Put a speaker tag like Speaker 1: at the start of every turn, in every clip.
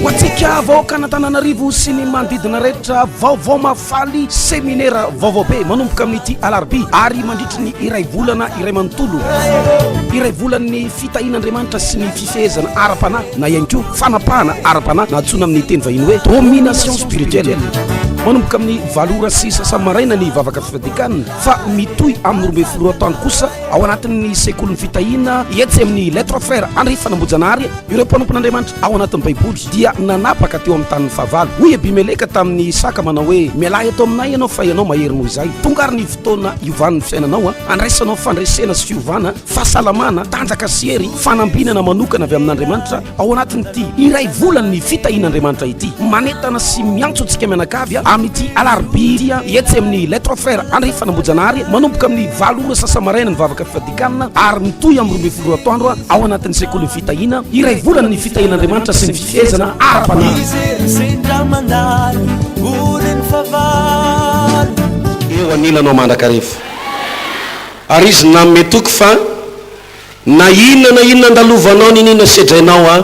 Speaker 1: hoatsika vaoaka anatananarivo sy ny manodidina rehetra vaovao mafaly seminaire vaovao be manomboka amin'ity alarbi ary mandritry ny iray volana iray manontolo iray volan'ny fitahin'andriamanitra sy ny fifehezana ara-panahy na ihany koa fanapahana ara-panahy na antsona amin'ny teny vahiny hoe domination spirituelle manomboka amin'ny valora sy sasamaraina ny vavaka fifadikanina fa mitoy amin'ny rombe folo taona kosa ao anatin'ny sekolony fitahina etsy amin'ny lettre frère andry fanambojanaary ireo mpanompon'andriamanitra ao anatin'ny baiboly dia nanapaka teo amin'ny tanin'ny fahavalo hoy abimeleka tamin'ny saka manao hoe mialahy eto aminay ianao fa ianao mahery noho izay tongary ny fotoana iovan'ny fiainanao andraisanao fandresena sy fiovana fahasalamana tanjaka sy hery fanambinana manokana avy amin'andriamanitra ao anatin'ity iray volan'ny fitahin'andriamanitra ity manetana sy miantso antsika mianakavy amin'ity alarbi dia etsy amin'ny lettre frère andry fanambojanaary manomboka amin'ny valora sasamaraina ny vavaka fifadikanina ary mitoy amin'ny rombe folo atoandro ao anatin'ny sekoly ny fitahina iray volan'ny fitahin'andriamanitra sy ny fifehezana ara-panahy eo anilanao mandrakarefa ary izy nametoky fa na inona andalovanao ninina sedrainao a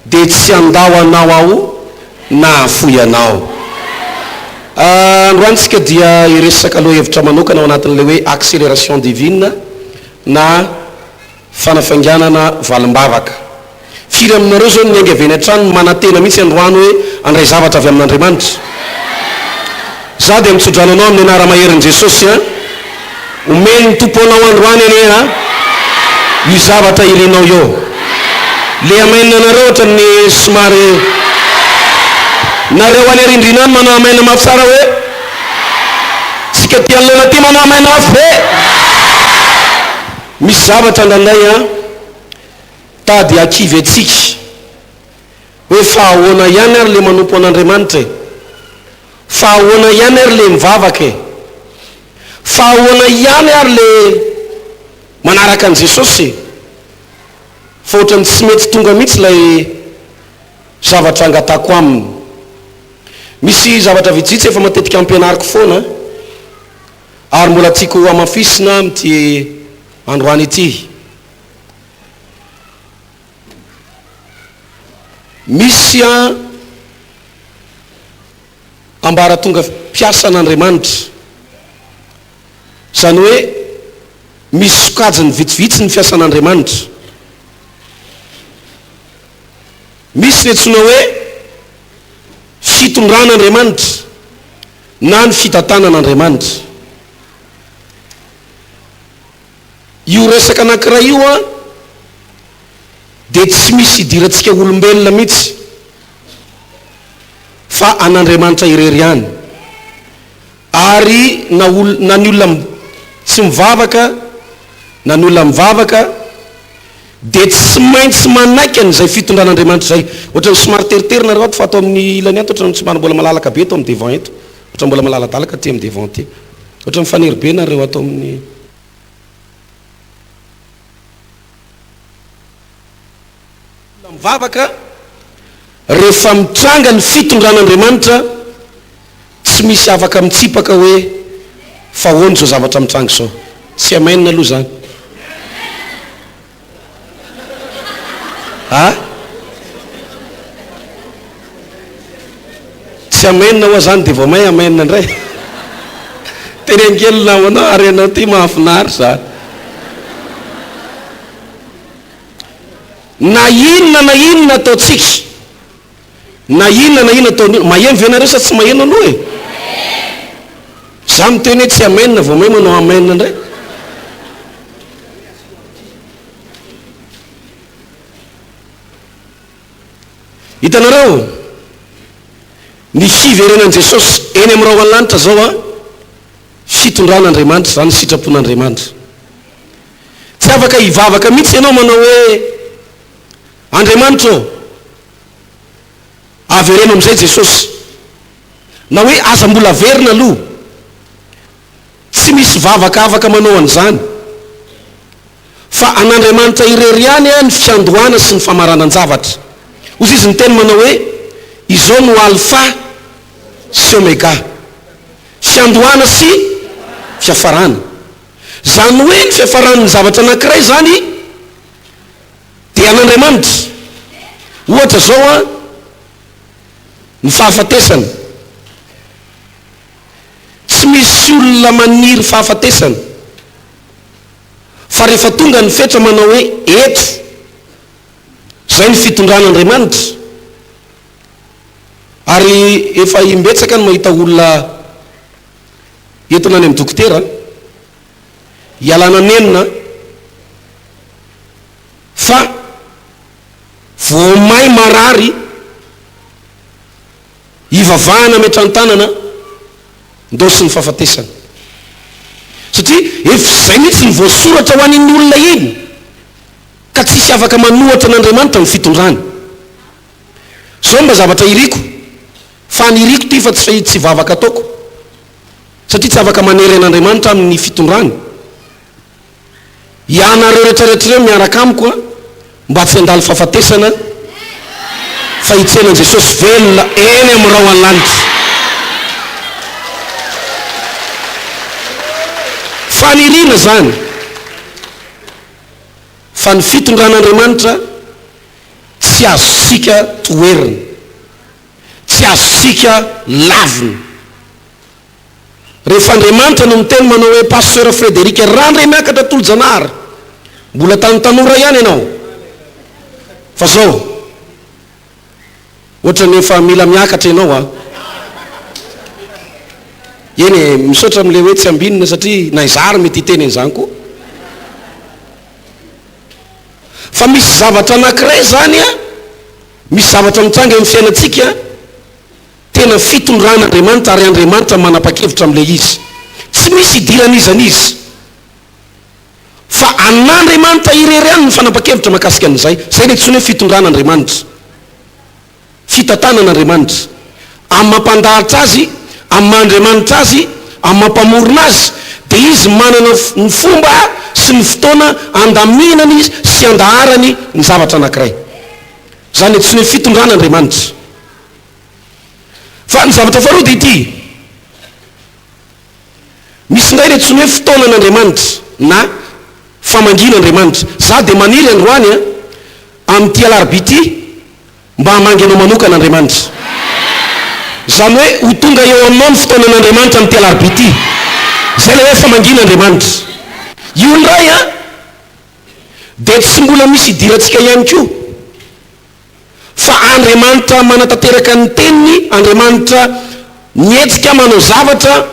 Speaker 1: dia tsy andao anao ao na afoy anao. Androantsika dia iresaka aloha hevitra manokana ao anatin'ilay hoe accélération divine na fanafanganana valim-bavaka. Firy aminareo zao ny angaveny hatrany manantena mihitsy androany hoe andray zavatra avy amin'Andriamanitra. Za dia mitsodrananao amin'ny anara-maherin'i Jesosy omeny ny tompo anao androany eny io zavatra irinao eo. Le amainina anareo ohatra ny somary nareo any arindrinany manao amaina mafy tsara hoe sika tian'lona ty manao amaina mafy be. Misy zavatra ndrandray tady akivy atsika hoe fahahoana ihany ary le manompo an'Andriamanitra, fahahoana ihany ary le mivavaka, fahahoana ihany ary le manaraka an' Jesosy, fa ohatrany tsy mety tonga mihitsy lay zavatra angatako aminy. Misy zavatra vitsitsy efa matetika ampianariko foana ary mbola tiako amafisina amin'ity androany ity. Misy ambara tonga piasa an'Andriamanitra, zany hoe misy sokajiny vitsivitsy ny fiasan'Andriamanitra. Misy netsona hoe fitondran'Andriamanitra na ny fitantanan'Andriamanitra. Io resaka anankiray io dia tsy misy idirantsika olombelona mihitsy fa an'Andriamanitra irery ihany. Ary na ny olona tsy mivavaka na ny olona mivavaka dia tsy maintsy manaiky an'izay fitondran'Andriamanitra zay. Ohatrany somary teriterina raha fa atao amin'ny ilany ato, ohatrany tsy mbola malalaka be atao amin'ny devant eto, ohatrany mbola malaladalaka ty amin'ny devant ty, ohatrany fanery be nareo atao amin'ny mivavaka. Rehefa mitranga ny fitondran'Andriamanitra tsy misy afaka mitsipaka hoe fa hoany zao zavatra mitranga sao, tsy amainina aloha zany. Tsy amainina hoa zany dia vao may amainina indray. Tenenkely namanao ary ianao ty mahafinaritra. Na inona ataotsika, na inona atao maheno venareo sa tsy maheno aloha e. Za miteny hoe tsy amainina vao may manao amainina indray. Hitanareo ny fiverenan'i Jesosy eny amin'ny rao an-lanitra zao fitondran'Andriamanitra zany, sitrapon'Andriamanitra. Tsy afaka hivavaka mihitsy ianao manao hoe Andriamanitra avereno amin'izay Jesosy, na hoe aza mbola verina aloha. Tsy misy vavaka afaka manao an'izany, fa an'Andriamanitra irery ihany ny fiandohana sy ny famaranan-javatra. Ozy izy ny teny manao hoe izao no alfa sy omega, fiandohana sy fiafarana. Zany hoe ny fiafaran'ny zavatra anankiray zany dia an'Andriamanitra, ohatra zao a ny fahafatesana, tsy misy olona maniry fahafatesana fa rehefa tonga ny fetra manao hoe eto zay ny fitondran'Andriamanitra. Ary efa imbetsaka ny mahita olona entina any amin'ny dokotera hialana nenina fa voamay marary hivavahana metrany-tanana ndosy ny fahafatesana, satria efa zay mihitsy ny voasoratra ho an'iny olona iny ka tsisy afaka manohatra n'Andriamanitra ny fitondrany. Zao mba zavatra iriko fa ny iriko ty fa tsy vavaka ataoko, satria tsy afaka manery an'Andriamanitra amin'ny fitondrany. Ianareo rehetrarehetrareo miaraka amiko a mba tsy handalo fahafatesana fa hitsenan Jesosy velona eny amin'ny rao an-lanitra. Fanirina zany fa ny fitondran'Andriamanitra tsy azosika toerina, tsy azosika lavina. Rehefa Andriamanitra no miteny manao hoe pasteur Frédéric Randre miakatra tolo-janahary, mbola tany tanora ihany ianao. Fa zao ohatra nefa mila miakatra ianao a eny misaotra am'le hoe tsy ambinina satria naizary mety hiteny an'izany koa. Fa misy zavatra anankiray zany a, misy zavatra mitranga amin'ny fiainantsika tena fitondran'Andriamanitra ary Andriamanitra manapa-kevitra am'le izy, tsy misy idiran'izan'izy fa an'Andriamanitra irery any ny fanapa-kevitra mahakasika an'izay. Zay le tsy hoe fitondran'Andriamanitra, fitantanan'Andriamanitra amin'ny mampandahatra azy, amin'ny mahandriamanitra azy, amin'ny mampamorona azy, dia izy manana ny fomba sy ny fotoana andaminany sy andaharany ny zavatra anankiray. Zany le tsy hoe fitondran'Andriamanitra. Fa ny zavatra faharoa dia ity, misy ndray le tsy hoe fotoanan'Andriamanitra na famangin'Andriamanitra. Za dia maniry androany a amin'ity alarobia ity mba hamangy anao manokana Andriamanitra. Zany hoe ho tonga eo aminao ny fotoanan'Andriamanitra amin'ity alarobia ity, zay le hoe famangin'Andriamanitra. Io ndray a dia tsy mbola misy idirantsika ihany koa, fa Andriamanitra manatanteraka ny teniny, Andriamanitra mietsika manao zavatra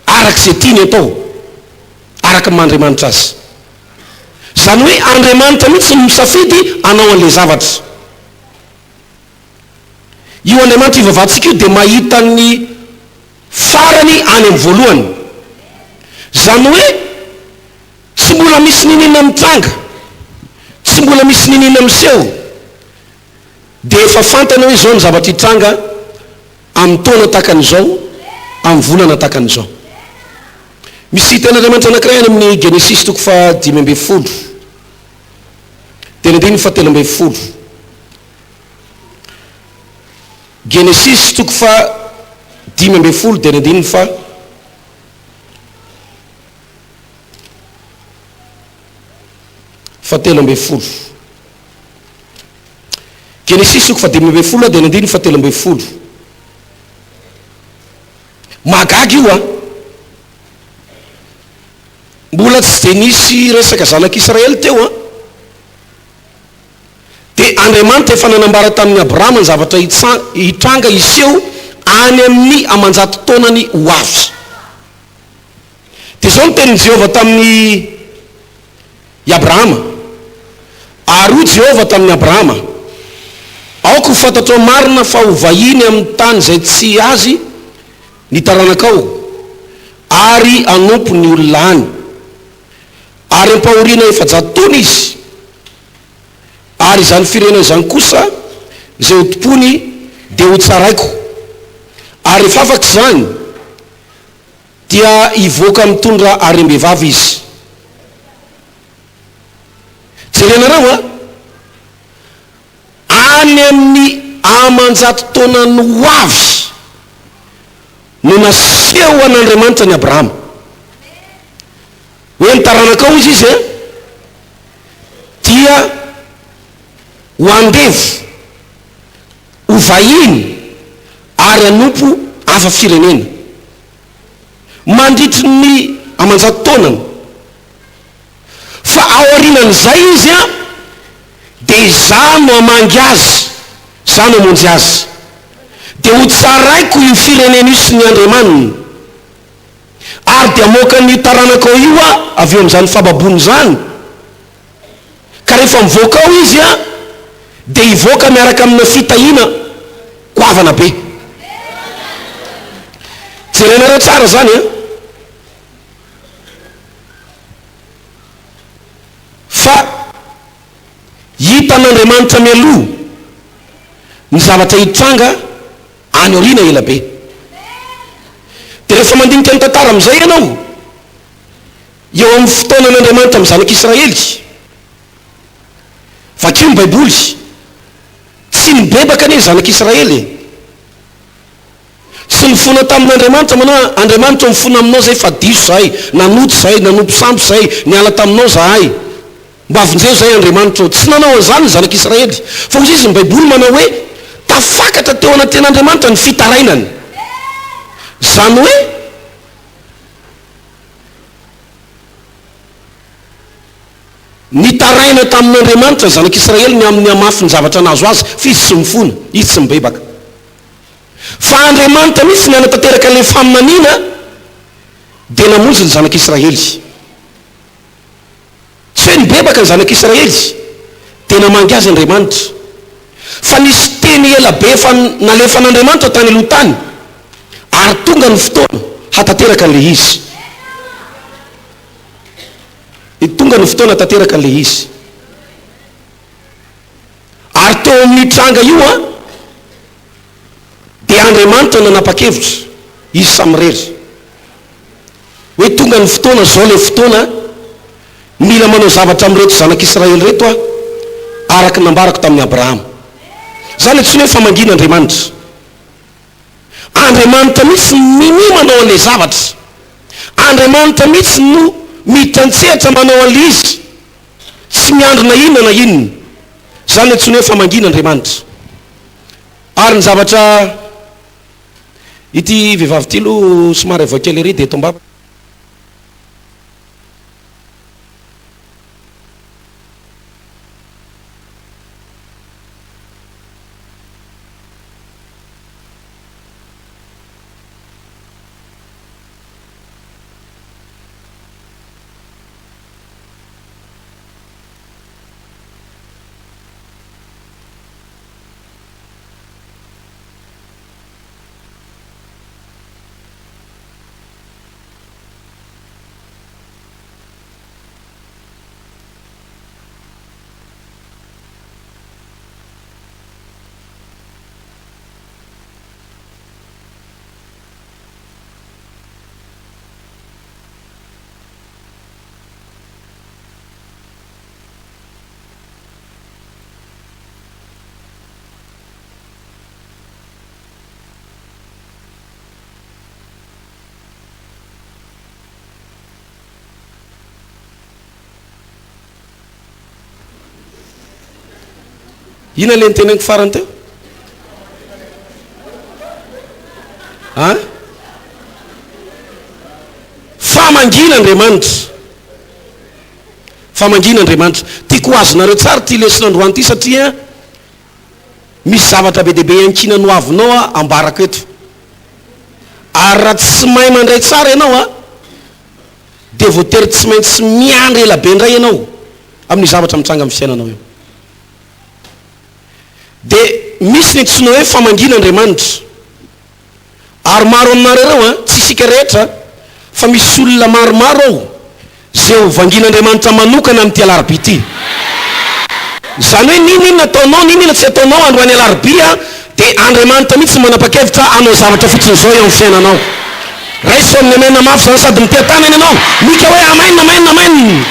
Speaker 1: arak'izay tiany atao, araka mandriamanitra azy. Zany hoe Andriamanitra mihitsy ny misafidy anao an'le zavatra. Io Andriamanitra ivavahantsika io dia mahita ny farany any amin'ny voalohany. Zany hoe tsy mbola misy ninina mitranga, tsy mbola misy ninina miseho, dia efa fantana hoe zao ny zavatra hitranga amin'ny taona takan'izao, amin'ny volana takan'izao. Misy ten'Andriamanitra anankiray any amin'ny Genesis toko fa 5:10, tena andiny fa 13. Genesis toko fa 5:10 dia andiny fa fatelo ambin'ny folo. Genesis toko fa 5:10 dia andiny fa 13. Mahagaga io a, mbola tsy dia nisy resaka zanak'Israely teo a, dia Andriamanitra efa nanambara tamin'ny Abrahama ny zavatra hitranga iseho any amin'ny amanjato taonany ho avy. Dia zao ny tenin'i Jehovah tamin'ny Abrahama, ary hoy Jehovah tamin'ny Abrahama, aoka ho fantatrao marina fa ho vahiny amin'ny tany izay tsy azy ny taranakao, ary anompo ny olona any, ary ampahoriana efa-jato taona izy, ary izany firenena izany kosa izay ho tompony dia ho tsaraiko, ary rehefa afaka izany dia hivoaka mitondra harem-behivavy izy. Jerenareo a, any amin'ny amanjato taona no ho avy no naseho an'Andriamanitra ny Abrahama hoe ny taranakao izy dia ho andevo ho vahiny ary anompo hafa firenena mandritry ny amanjato taonany. Fa aorinan'izay izy a dia za no amangy azy, za no amonjy azy, dia ho tsaraiko io firenena io sy ny Andriamanina, ary dia moka ny taranaka ao io a avy eo amin'izany fababony zany. Ka rehefa mivoaka ao izy a dia hivoaka miaraka amina fitahiana goavana be. Jerenareo tsara zany a. Fa hitan'Andriamanitra mialoha ny zavatra hitranga any aoriana ela be. Dia rehefa mandinika ny tantara amin'izay ianao eo amin'ny fotoanan'Andriamanitra amin'ny zanak'Israely, vakio ny baiboly tsy nibebaka anie zanak'Israely, tsy nifona tamin'Andriamanitra manao Andriamanitra mifona aminao zay fa diso zahay, nanoto zahay, nanompo sampo zahay, niala taminao zahay, mba avinjeo zay Andriamanitra. Tsy nanao an'izany ny zanak'Israely, fa izy ny baiboly manao hoe tafakatra teo anatin'Andriamanitra ny fitarainany. Zany hoe nitaraina tamin'Andriamanitra zanak'Israely ny amin'ny amafy ny zavatra nazo azy, fa izy tsy mifona, izy tsy mibebaka. Fa Andriamanitra mihitsy ny anatanteraka le faminaniana dia namonjy ny zanak'Israely. Tsy hoe nibebaka ny zanak'Israely dia namangy azy Andriamanitra, fa nisy teny ela be fa nalefan'Andriamanitra tany aloha tany, ary tonga ny fotoana hatateraka le izy. Tonga ny fotoana hatateraka le izy. Ary teo amin'ny tranga io a dia Andriamanitra nanapa-kevitra izy samirery hoe tonga ny fotoana zao le fotoana mila manao zavatra amin'reto zanak'Israely reto a araka nambarako tamin'ny Abrahama. Zany tsy hoe famangin'Andriamanitra. Andriamanitra mihitsy mini manao an'le zavatra. Andriamanitra mihitsy no mitantsehatra manao an'izy, tsy miandro na inona na inona. Zany tsy hoe famangin'Andriamanitra. Ary ny zavatra ity vehivavy ty lo somary avakely ery dia eto ambava. Ina le niteneniko farany teo? Famangin'Andriamanitra. Famangin'Andriamanitra. Tiako azonareo tsara ty leson'androany ty satria misy zavatra be dehibe ankinany ho avinao a ambarako eto. Ary raha tsy mahay mandray tsara ianao a dia voatery tsy maintsy miandry ela be indray ianao amin'ny zavatra mitranga amin'ny fiainanao eo. Dia misy ny antsoina hoe famangin'Andriamanitra. Ary maro aminareo a tsy isika rehetra fa misy olona maromaro ao zay ho vangin'Andriamanitra manokana amin'ity alarobia ity. Zany hoe ninona ataonao, ninona tsy ataonao androany alarobia dia Andriamanitra mihitsy manapa-kevitra anao zavatra fotsiny zao eo amin'ny fiainanao. Raiso amin'ny amaina mafy zany sady mitean-tanana ianao mika hoe amaina amaina amaina.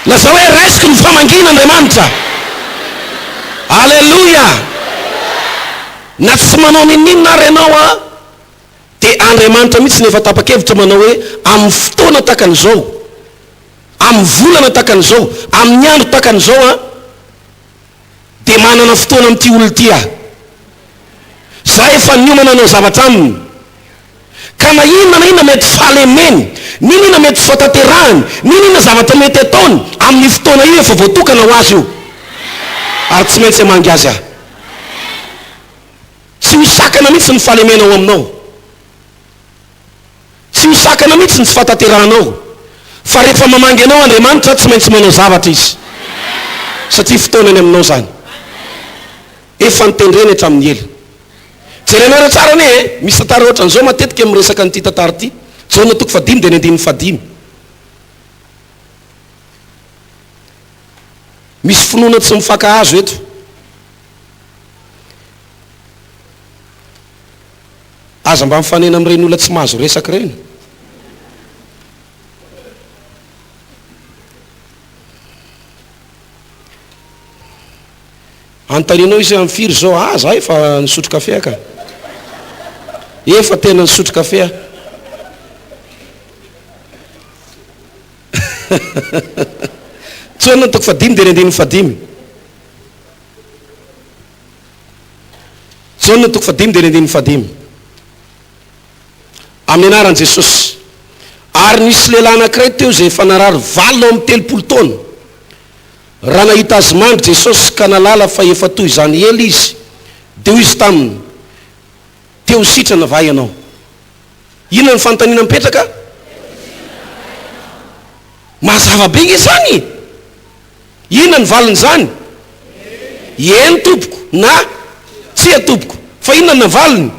Speaker 1: Laza hoe raisiko ny famangin'Andriamanitra. Alleluia. Na tsy manao ninina ary ianao a dia Andriamanitra mihitsy nefa tapa-kevitra manao hoe amin'ny fotoana takan'izao, amin'ny volana takan'izao, amin'ny andro takan'izao a dia manana hialana fotoana amin'ity olo tya za efa niomana anao zavatra aminy ka na inona na inona mety falemeny niny ina mety fataterahany niny ina zavatra mety ataony amin'ny fotoana io efa voatokana ho azy io ary tsy maintsy hamangy azy aho tsy hosakana mihitsy ny fahalemenao aminao tsy hosakana mihitsy ny tsy fataterahanao fa rehefa mamangy anao Andriamanitra tsy maintsy manao zavatra izy satria fotoanany aminao zany efa nitendreny hatramin'ny ela jerenareo tsara ne misy tantara ohatran'izao matetika miresaka nyity tantara ity Jaona 5 dia 5 misy finoana tsy mifankahazo eto aza mba mifanena amin'ireny olona tsy mahazo resaka ireny antaninao izy amin'ny firy zao za efa nisotro kafe ka efa tena nisotro kafe Jaona 5 dia 5 Jaona 5 dia 5 amin'ny anaran'i Jesosy ary nisy lehilahy anankiray teo zay efa narary 7 amin'ny 30 taona raha nahita azy mandry Jesosy ka nalala fa efa toy izany ela izy dia hoy izy taminy teo sitrana va ianao inona ny fanontaniana mipetraka mazava be nge zany inona ny valiny zany eny tompoko na tsy tompoko fa inona ny valiny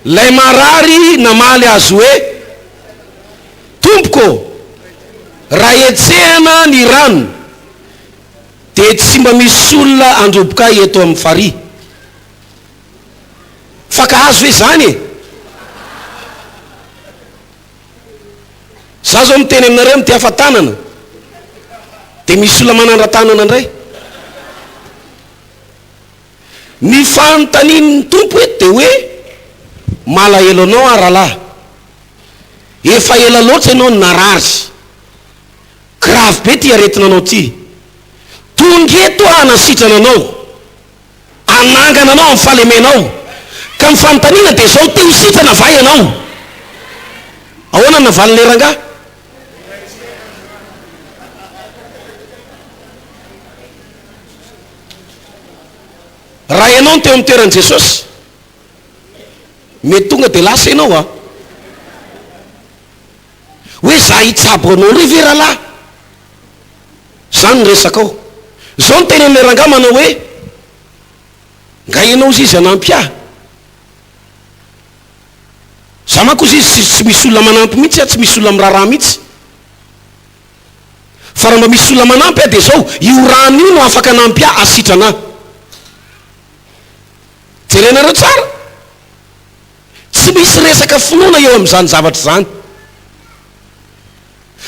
Speaker 1: lay marary namaly azy hoe tompoko raha etsehana ny rano dia tsy mba misy olona androboka eto amin'ny farihy fakahazo hoe zany za zao miteny aminareo mity hafatanana dia misy olona manandra-tanana indray ny fanontanian'ny tompo eto dia hoe malahelo anao aralahy efa ela loatra ianao ny narary grave be ty aretina anao ty tongeto hanasitrana anao anangana anao amin'ny fahalemenao ka ny fanontaniana dia zao te hositrana va ianao ahoana navaliny leranga raha ianao ny teo amin'ny toeran'i Jesosy mety tonga dia lasa ianao hoe za hitsabo anao re ve rahalahy zany ny resaka ao zao ny teny amin'ilay ranga manao hoe nga ianao izy izy anampy za manko izy izy tsy misy olona manampy mihitsy tsy misy olona miraharaha mihitsy fa raha mba misy olona manampy dia zao io rano io no afaka anampy asitrana jerenareo tsara tsy misy resaka finoana eo amin'izany zavatra zany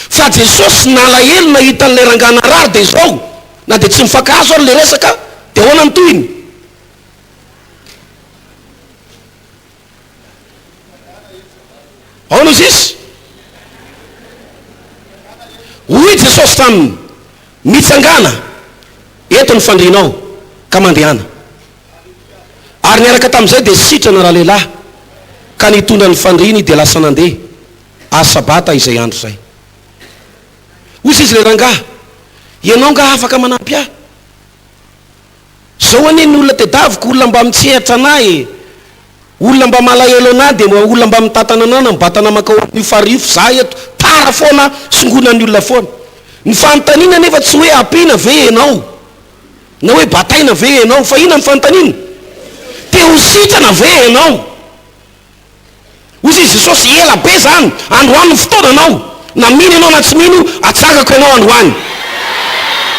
Speaker 1: fa Jesosy nalahelo nahita n'ilay rangana rary dia zao na dia tsy mifankahazo ary le resaka dia ahoana ny toyiny ahoana izy izy hoy Jesosy taminy mitsangana eto ny fandrianao ka mandehana ary niaraka tamin'izay dia sitrana raha lehilahy ka nitondra ny fandriany dia lasa nandeha asabata izay andro zay hozy izy le rangaha ianao nga afaka manampy zao anie ny olona tedaviko olona mba mitsehatra anahy olona mba malahelo anahy dia olona mba mitatana anana mibatana makao amin'ny farifo za eto tara foana songonan'ny olona foana ny fanontaniana nefa tsy hoe ampina ve ianao na hoe bataina ve ianao fa ina ny fanontaniana te ho sitrana ve ianao hozy izy Jesosy ela be zany androany ny fotoananao na mino ianao na tsy mino atsangako ianao androany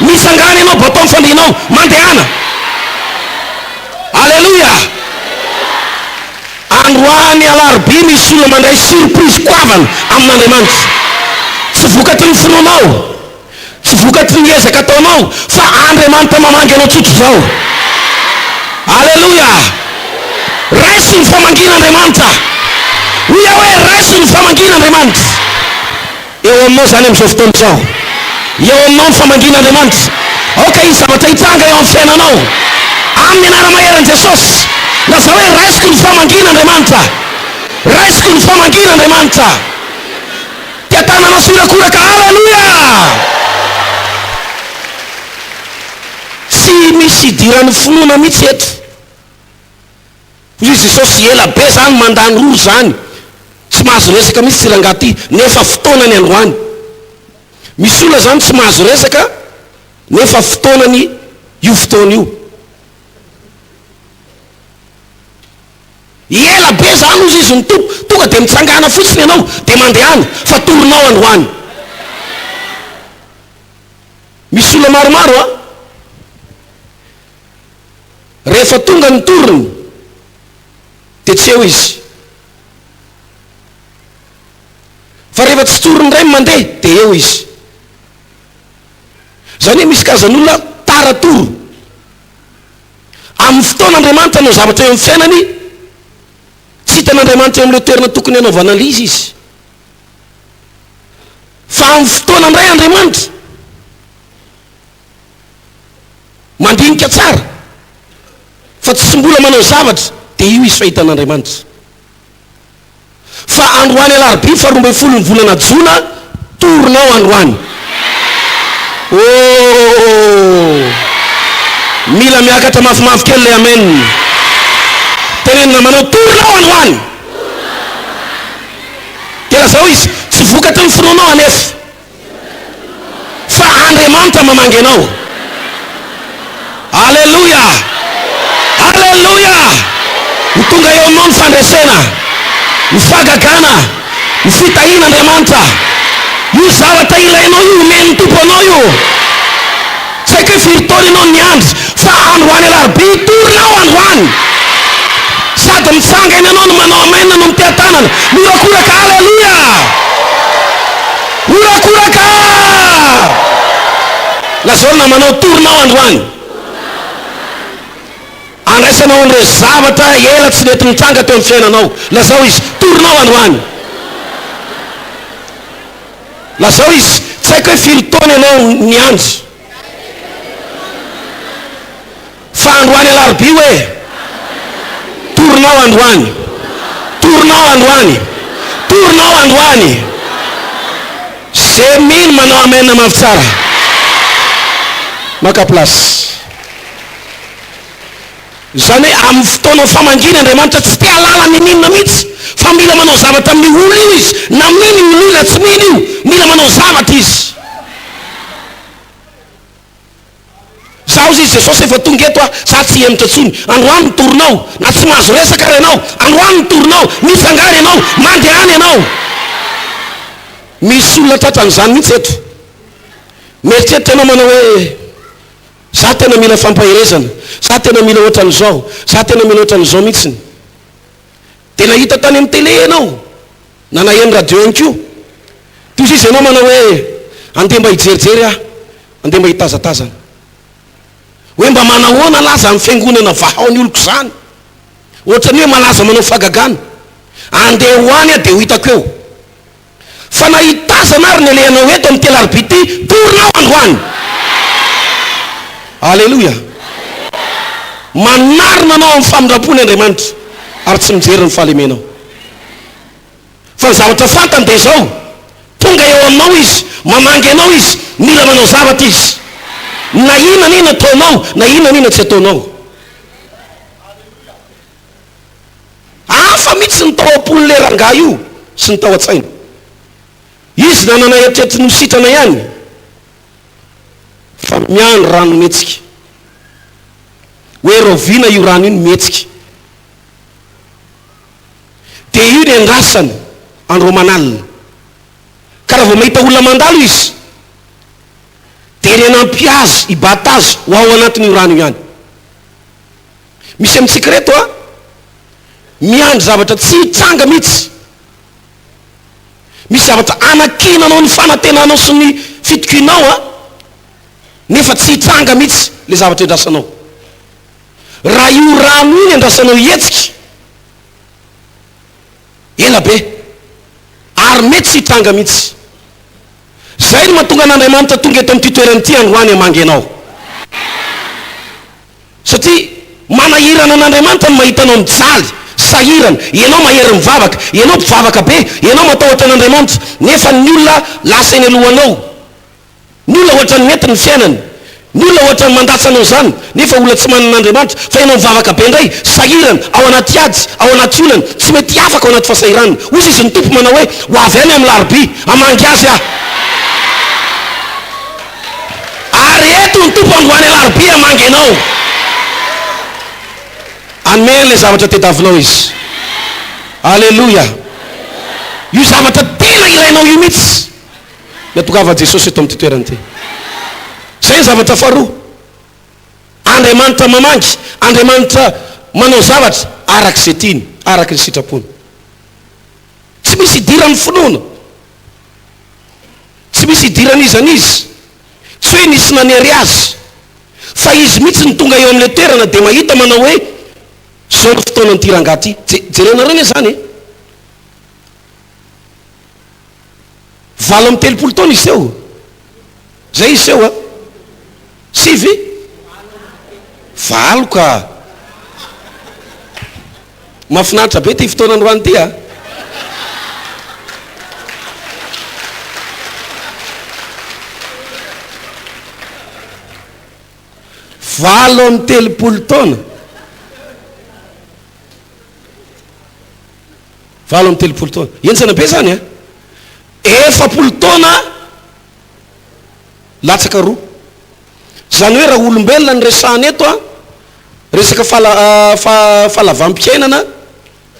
Speaker 1: misangana ianao batao mifandrinao mandehana alleluia androany alarobia misy olona mandray surprise koavana amin'Andriamanitra tsy vokatry ny finoanao tsy vokatry ny ezaka ataonao fa Andriamanitra mamangy anao tsotro zao alleluia raisy ny famangin'Andriamanitra hoy hoe raisy ny famangin'Andriamanitra eo aminao zany am'izao fotoana zao, eo aminao ny famangin'Andriamanitra. Aoka izy zavatra hitranga eo amin'ny fiainanao amin'ny anara-maheran'i Jesosy. Laza hoe raisiko ny famangin'Andriamanitra, raisiko ny famangin'Andriamanitra. Tia tanana sorakoraka, halleluia. Tsy misy idiran'ny finoana mihitsy eto. Izy Jesosy ela be zany mandany rory zany, tsy mahazo resaka mihitsy tsirangaty nefa fotoanany androany. Misy olona zany tsy mahazo resaka nefa fotoanany io fotoana io. Ela be zany ozy izy ny tompo, tonga de mitsangana fotsiny ianao de mandehana fa toronao androany. Misy olona maromaro rehefa tonga ny torony de tsy eo izy, fa rehefa tsy torony ray mandeha de eo izy. Zany hoe misy karazan'olona taratoro amin'ny fotoan'Andriamanitra no zavatra eo amin'ny fiainany, tsy hitan'Andriamanitra eo amin'ilay toerana tokony hanaovana an'izy izy. Fa amin'ny fotoana ndray Andriamanitra mandinika tsara fa tsy mbola manao zavatra de io izy fahitan'Andriamanitra. Fa androany alarobia 12 ny volana jona toronao androany. Mila miakatra mafimafy kely le amen. Tenenina manao toronao androany. Tena zao izy tsy vokatry ny finoanao anefa, fa Andriamanitra mamangy anao. Halleluja, halleluja. Ny tonga eo aminao ny fandresena, ny fagagana, ny fitahian'Andriamanitra. Io zavatra ilainao io men'ny tompo anao io. Tsy haiko hoe firy taona ianao ny andro, fa androany alarobia toronao androany. Sady mitsangana ianao no manao amainina no mitea tanana. Miorakoraka, halleluja. Miorakoraka. Lazao na manao toronao androany. Andraisanao an'ireo zavatra ela tsy mety mitsanga teo amin'ny fiainanao. Lazao izy toronao androany. Lazao izy tsy haiko hoe firy taona ianao ny andro, fa androany alarobia hoe toronao androany, toronao androany, toronao androany. Zay mino manao amen mavy tsara. Maka place. Zany hoe amin'ny fotoana famangina Andriamanitra tsy te halala mininona mihitsy, fa mila manao zavatra amin'ny olo io izy, na miny milona tsy miny io, mila manao zavatra izy. Zaho izy Jesosy efa tonga eto za tsy hemitra tsony. Androany ny toronao, na tsy mahazo resaka renao, androany ny toronao, mitsangana ianao, mandehana ianao. Misy olona tratran'izany mihitsy eto. Mieritreritra ianao manao hoe za tena mila fampaherezana, za tena mila ohatran'izao, za tena mila ohatran'izao mihitsiny. Tena hita tany amin'ny télé ianao, na naheno radio ihany koa. Toy izy ianao manao hoe andeha mba hijerijery aho, andeha mba hitazatazana. Hoe mba manahoana laza amin'ny fiangonana vahaony oloko zany, ohatrany hoe malaza manao fagagana, andeha hoany aho dia ho hitako eo. Fa na hitazana ary ny alehanao eto amin'ny telarobia ty, toronao androany. Halleluja. Manarina anao amin'ny famindram-pony Andriamanitra ary tsy mijery ny fahalemenao. Fa ny zavatra fantany dia izao, tonga eo aminao izy, mamangy anao izy, mila manao zavatra izy. Na inona nina ataonao, na inona nina tsy ataonao. Hafa mihitsy ny tao am-pony le rangahy io sy ny tao an-tsaina. Izy nanana eritreritry ny sitrana ihany, fa miandro rano mihetsika. Hoe roviana io rano iny mihetsika. Dia io ny andrasany andro manalina. Ka raha vao mahita olona mandalo izy, dia ny anampy azy, hibata azy ho ao anatin'io rano ihany. Misy amintsika reto miandro zavatra tsy hitsanga mihitsy. Misy zavatra anakinanao ny fanantenanao sy ny fitokinao nefa tsy hitsanga mihitsy le zavatra andrasanao. Raha io rano iny andrasanao hetsika ela be ary mety tsy hitsanga mihitsy. zay no mahatonga an'Andriamanitra tonga eto amin'ity toerana ity androany hamangy anao, satria manahirana an'Andriamanitra no mahita anao mijaly sahirana, ianao mahery mivavaka, ianao mpivavaka be, ianao matahotra an'Andriamanitra, nefa ny olona lasa eny alohanao, ny olona ohatra ny mety ny fiainany, ny olona ohatra ny mandatsanao zany, nefa olona tsy manan'Andriamanitra, fa ianao mivavaka be indray sahirana ao anaty ady, ao anaty olana, tsy mety afaka ao anaty fahasahiranana. Ozy izy ny tompo manao hoe ho avy any amin'ny larobia hamangy azy aho, ary eto ny tompo androany alarobia hamangy anao, amen le zavatra tediavinao izy. Alleluia. Io zavatra tena ilainao io mihitsy natongava Jesosy eto amin'ity toerana ity. Zay zavatra faharoa, Andriamanitra mamangy, Andriamanitra manao zavatra araka izay tiany, araka ny sitrapony. Tsy misy idiran'ny finoana, tsy misy idiran'izany izy, tsy hoe nisy nanery azy, fa izy mihitsy ny tonga eo amin'ilay toerana dia mahita manao hoe zao ny fotoana ny tirangaty. Jerenareny zany 7 taona izy eo, zay izy eo 7 ka mahafinaritra be ty fotoana androany ty 70 taona, 70 taona, entsana be zany 70 taona latsaka roa. Zany hoe raha olombelona ny resahany eto resaka fahalavam-piainana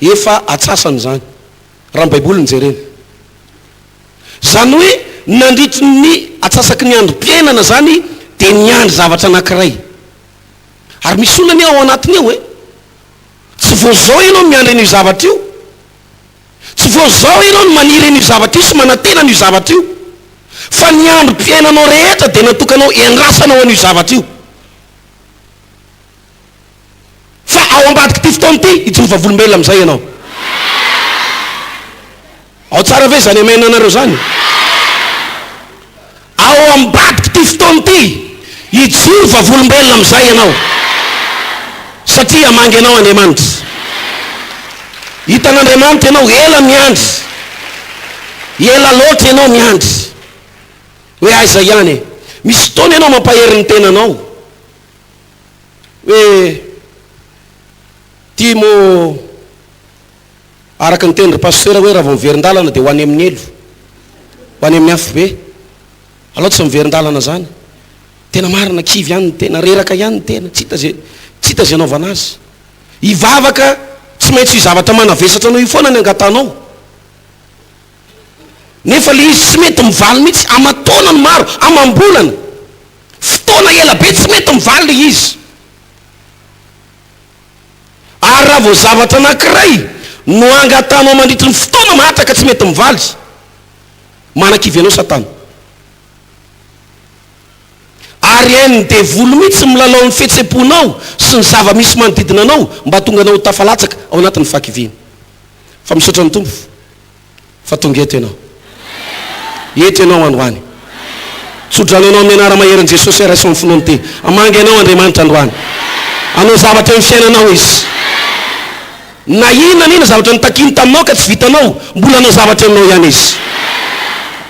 Speaker 1: efa atsasany zany raha ny baiboly nyjerena. Zany hoe nandritry ny atsasaky ny androm-piainana zany dia niandry zavatra anankiray, ary misy olona ny ao anatiny eo tsy vao zao ianao no miandry an'io zavatra io, tsy vao zao ianao no maniry an'io zavatra io sy manantena an'io zavatra io, fa ny androm-piainanao rehetra dia natokanao iandrasanao an'io zavatra io. Fa ao ambadiky ty fotoana ty ijoro vavolombelona amin'izay ianao. Ao tsara ve zany amaina anareo zany? Ao ambadiky ty fotoana ty ijoro vavolombelona amin'izay ianao, satria hamangy anao Andriamanitra. Hitan'Andriamanitra ianao ela miandry, ela loatra ianao miandry hoe aiza ihany misy fotoana ianao mampahery ny tenanao hoe ty mo araka ny tenindry pasteur hoe raha vao miverin-dalana dia ho any amin'ny elo, ho any amin'ny afo be, aloha tsy miverin-dalana zany, tena marina kivy ihany ny tena, reraka ihany ny tena, tsy hita zay anaovana azy. Ivavaka tsy maintsy hizavatra manavesatra anao io foana ny angatanao, nefa le izy tsy mety mivaly mihitsy amataona ny maro, amam-bolana, fotoana ela be tsy mety mivaly le izy. Ary raha vao zavatra anankiray no angatanao mandritry ny fotoana mahatraka tsy mety mivaly, manan-kivy anao Satana. Ary hainy dia volo mihitsy milalao ny fihetsem-ponao sy ny zava-misy manodidina anao mba tonga anao tafalatsaka ao anatin'ny fahakiviana. Fa misaotra ny tompo fa tonga eto ianao, eto ianao androany, tsodrano anao amin'ny anara-maherin' Jesosy raisy amin'ny finoany ty, hamangy anao Andriamanitra androany, anao zavatra amin'ny fiainanao izy. Na inona zavatra nitakiny taminao ka tsy vitanao, mbola anao zavatra aminao ihany izy,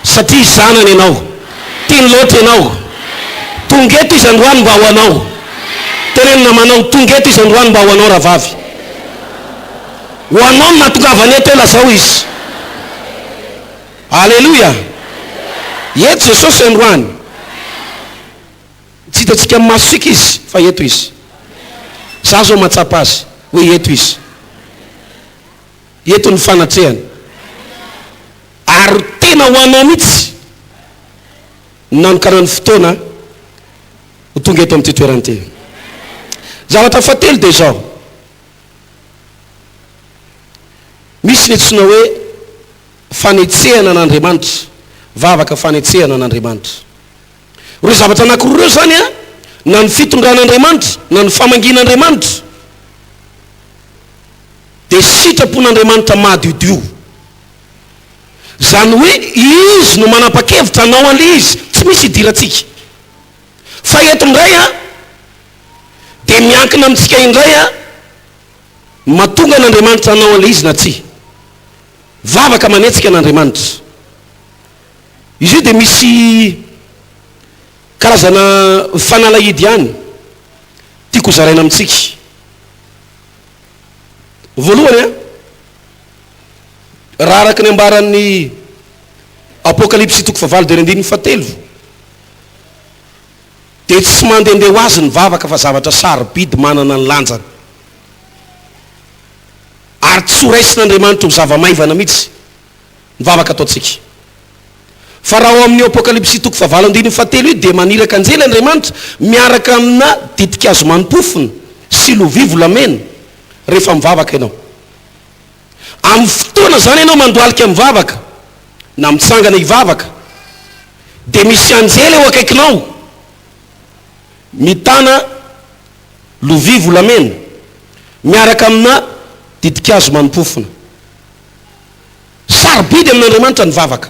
Speaker 1: satria zanany ianao, tiany loatra ianao. Tonga eto izy androany mba ho anao, tenenina manao tonga eto izy androany mba ho anao raha vavy, ho anao no natongavany eto lazao izy. Alleluia. Eto Jesosy androany, tsy hitantsika masosika izy fa eto izy. Za zao matsapa azy hoe eto izy, eto ny fanatrehany, ary tena ho anao mihitsy nanokanany fotoana ho tonga eto amin'ity toerana ity. Zavatra fahatelo dia zao, misy ny antsoina hoe fanetsehana an'Andriamanitra, vavaka fanetsehana an'Andriamanitra. Reo zavatra anankiroa reo zany na ny fitondran'Andriamanitra na ny famangin'Andriamanitra dia sitrapon'Andriamanitra mahadiodio. zany hoe izy no manapa-kevitra anao an'le izy, tsy misy idiratsika. Fa eto indray a dia miankina amintsika indray a mahatonga an'Andriamanitra anao an'le izy na tsy. Vavaka manetsika an'Andriamanitra. Izy io dia misy karazana fanalahidy ihany tiako zaraina amintsika. Voalohany a raha araka ny ambaran'ny Apokalipsy 9:7 dia tsy mandehandeha ho azy ny vavaka fa zavatra sarobidy manana ny lanjany, ary tsy ho raisin'Andriamanitra ho zava-maivana mihitsy ny vavaka ataontsika. Fa raha ao amin'ny Apokalipsy 9:7 io dia maniraka anjely Andriamanitra miaraka amina ditikazo manopofona sy lovia volamena rehefa mivavaka ianao. Amin'ny fotoana zany ianao mandoalika mivavaka na mitsangana hivavaka dia misy anjely eo akaikinao mitana lovia volamena miaraka amina ditikazo manopofona. Sarobidy amin'Andriamanitra ny vavaka.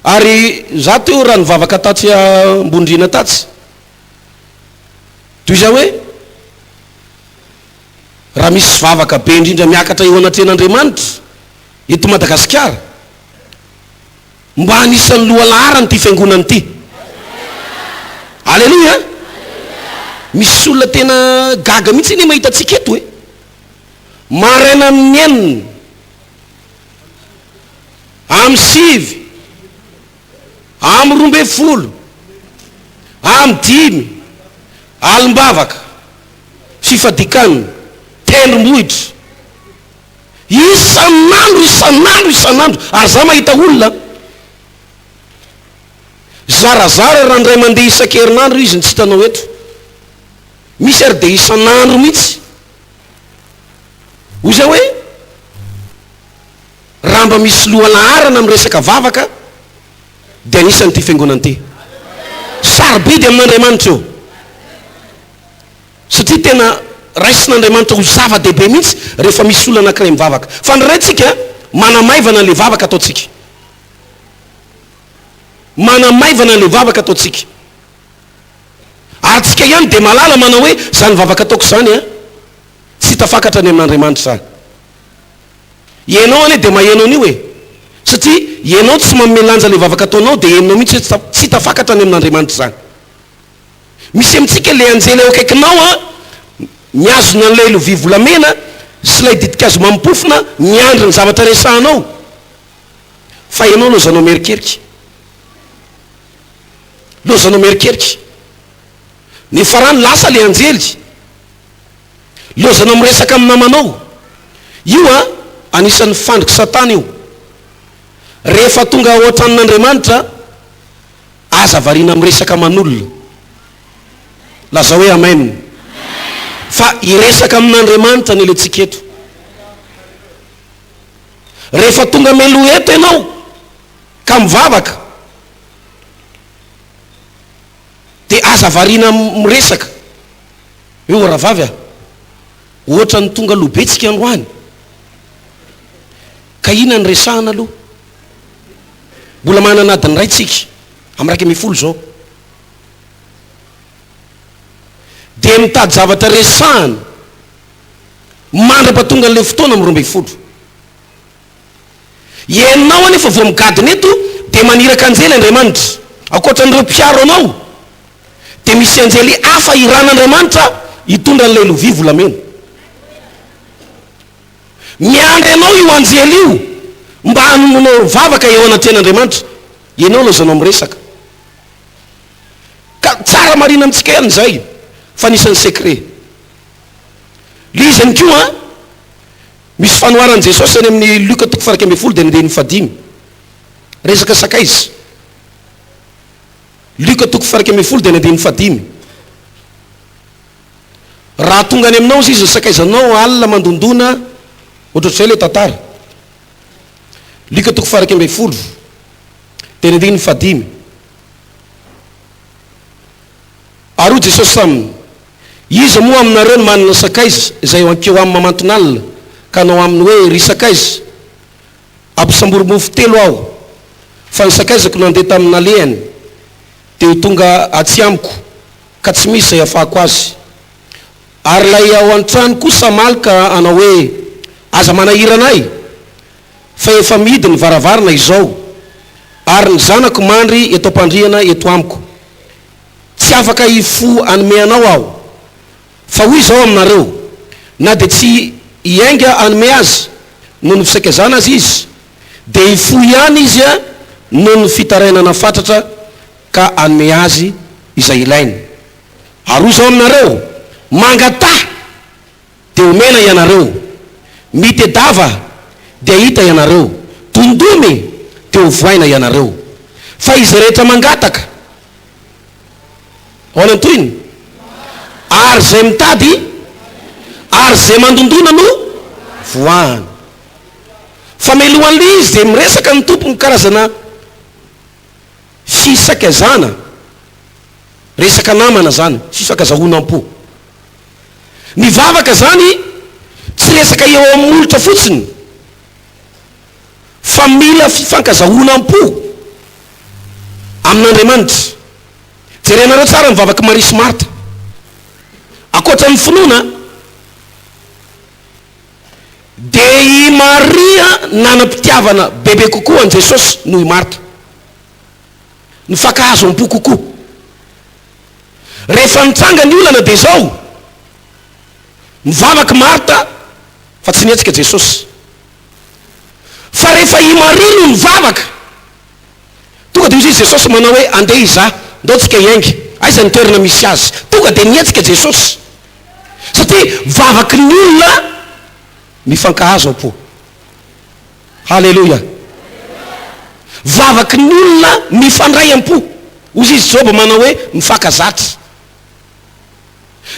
Speaker 1: Ary za teo raha nivavaka tatsy Ambondrina tatsy, toy izay hoe raha misy vavaka be indrindra miakatra eo anatren'Andriamanitra eto Madagasikara, mba anisan'ny lohalarany ty fiangonana ty. Alleluia. Misy olona tena gaga mihitsy ny mahita antsika eto hoe maraina amin'ny enina amin'ny sivy amin'ny 12 amin'ny 5 alim-bavaka fifadikanina tendrombohitra isan'andro ary za mahita olona zarazara raha ndray mandeha isan-kerinandro izy ny tsy hitanao eto, misy ary dia isan'andro mihitsy. Hoy izay hoe raha mba misy lohalaharana amin'ny resaka vavaka dia anisan'ity fiangonana ity. Sarobidy amin'Andriamanitra eo, satria tena raisin'Andriamanitra ho zava-dehibe mihitsy rehefa misy olona anankiray mivavaka. Fa ny raintsika manamaivana an'ilay vavaka ataontsika, manamaivana an'ilay vavaka ataontsika. Ary tsika ihany dia malala manao hoe zany vavaka ataoko zany a tsy tafakatra any amin'Andriamanitra zany. Ianao anie dia mahenao an'io e, satria ianao tsy mamelanja ilay vavaka ataonao dia henonao mihitsy hoe tsy tafakatra any amin'Andriamanitra zany. Misy amintsika le anjely eo akaikinao a miazona an'ilay lovia volamena sy ilay ditikazo mampofona miandry ny zavatra resahanao, fa ianao lozanao merikerika, lozanao merikerika. Ny farany lasa le anjely lozanao miresaka amin'ny namanao. Io a anisan'ny fandriky Satana io. Rehefa tonga ao an-tranon'Andriamanitra aza variana miresaka aman'olona, laza hoe amen. Fa iresaka amin'Andriamanitra ny ilentsika eto. Rehefa tonga melo eto ianao ka mivavaka dia aza variana miresaka. Io rahavavy a ohatra ny tonga lobetsika androany ka ina ny resahana aloha, mbola manana adiny ray tsika amin'ny 1:10 zao, dia mitady zavatra resahana mandra-patonga an'ilay fotoana amin'ny 12. Ianao anefa vao migadina eto dia maniraka anjely Andriamanitra. Ankoatran'ireo mpiaro anao dia misy anjely hafa iran'Andriamanitra hitondra an'ilay lovia volamena. Miandry anao io anjely io mba hanomonao vavaka eo anatren'Andriamanitra. Ianao lozanao miresaka. Ka tsara marina amintsika ihany izay, fa nisan'ny secret. Lizany koa misy fanoharan'i Jesosy any amin'ny Luka 4:15 dia ny 5. Resaka sakaiza. Luka 4:15 dia ny 5. Raha tonga any aminao izy sakaizanao alina mandondona ohatr'izay ilay tantara. Luka 4:15 dia ny 5. Ary Jesosy taminy, iza moa aminareo no manana sakaiza izay ankeo amin'ny mamanton'alina ka anao aminy hoe ry sakaiza, ampisamboromofo telo aho fa nisakaizako nandeha tamin'ny alehany dia tonga atsy amiko ka tsy misy zay afahako azy ary lay ao an-trano kosa malika anao hoe aza manahiranay fa efa midy ny varavarana izao ary ny zanako mandry eto am-pandriana eto amiko tsy afaka ifo anome anao aho fa hoy izao aminareo na dia tsy iainga anome azy noho ny fisakezana azy izy dia ifo ihany izy a noho ny fitarainana fatratra ka anome azy izay ilainy ary hoy izao aminareo mangatà dia omena ianareo mitedava dia hita ianareo tondomy dia hovoaina ianareo fa izy rehetra mangataka ao anantoiny ary zay mitady ary zay mandondona no voahana fa melohan'le izy dia miresaka ny tompony karazana fisakezana resaka namana zany fifakazahoanam-po mivavaka zany tsy resaka eo amin'ny olotra fotsiny fa mila fifankazahoanam-po amin'Andriamanitra jerenareo tsara mivavaka Maria sy Marta akoatra ny finoana dia i Maria nanam-pitiavana bebe kokoa an Jesosy noho i Marta nifankahazo am-po kokoa rehefa nitsanga ny olana dia zao mivavaka Marta fa tsy nietsika Jesosy fa rehefa i Maria no mivavaka tonga dia izy Jesosy manao hoe andeha iza ndao tsika iaingy aiza ny toerana misy azy tonga dia nietsika Jesosy satria vavaky ny olona mifankahazo am-po halleloia vavaky ny olona mifandray am-po ozy izy Joba manao hoe mifankazatra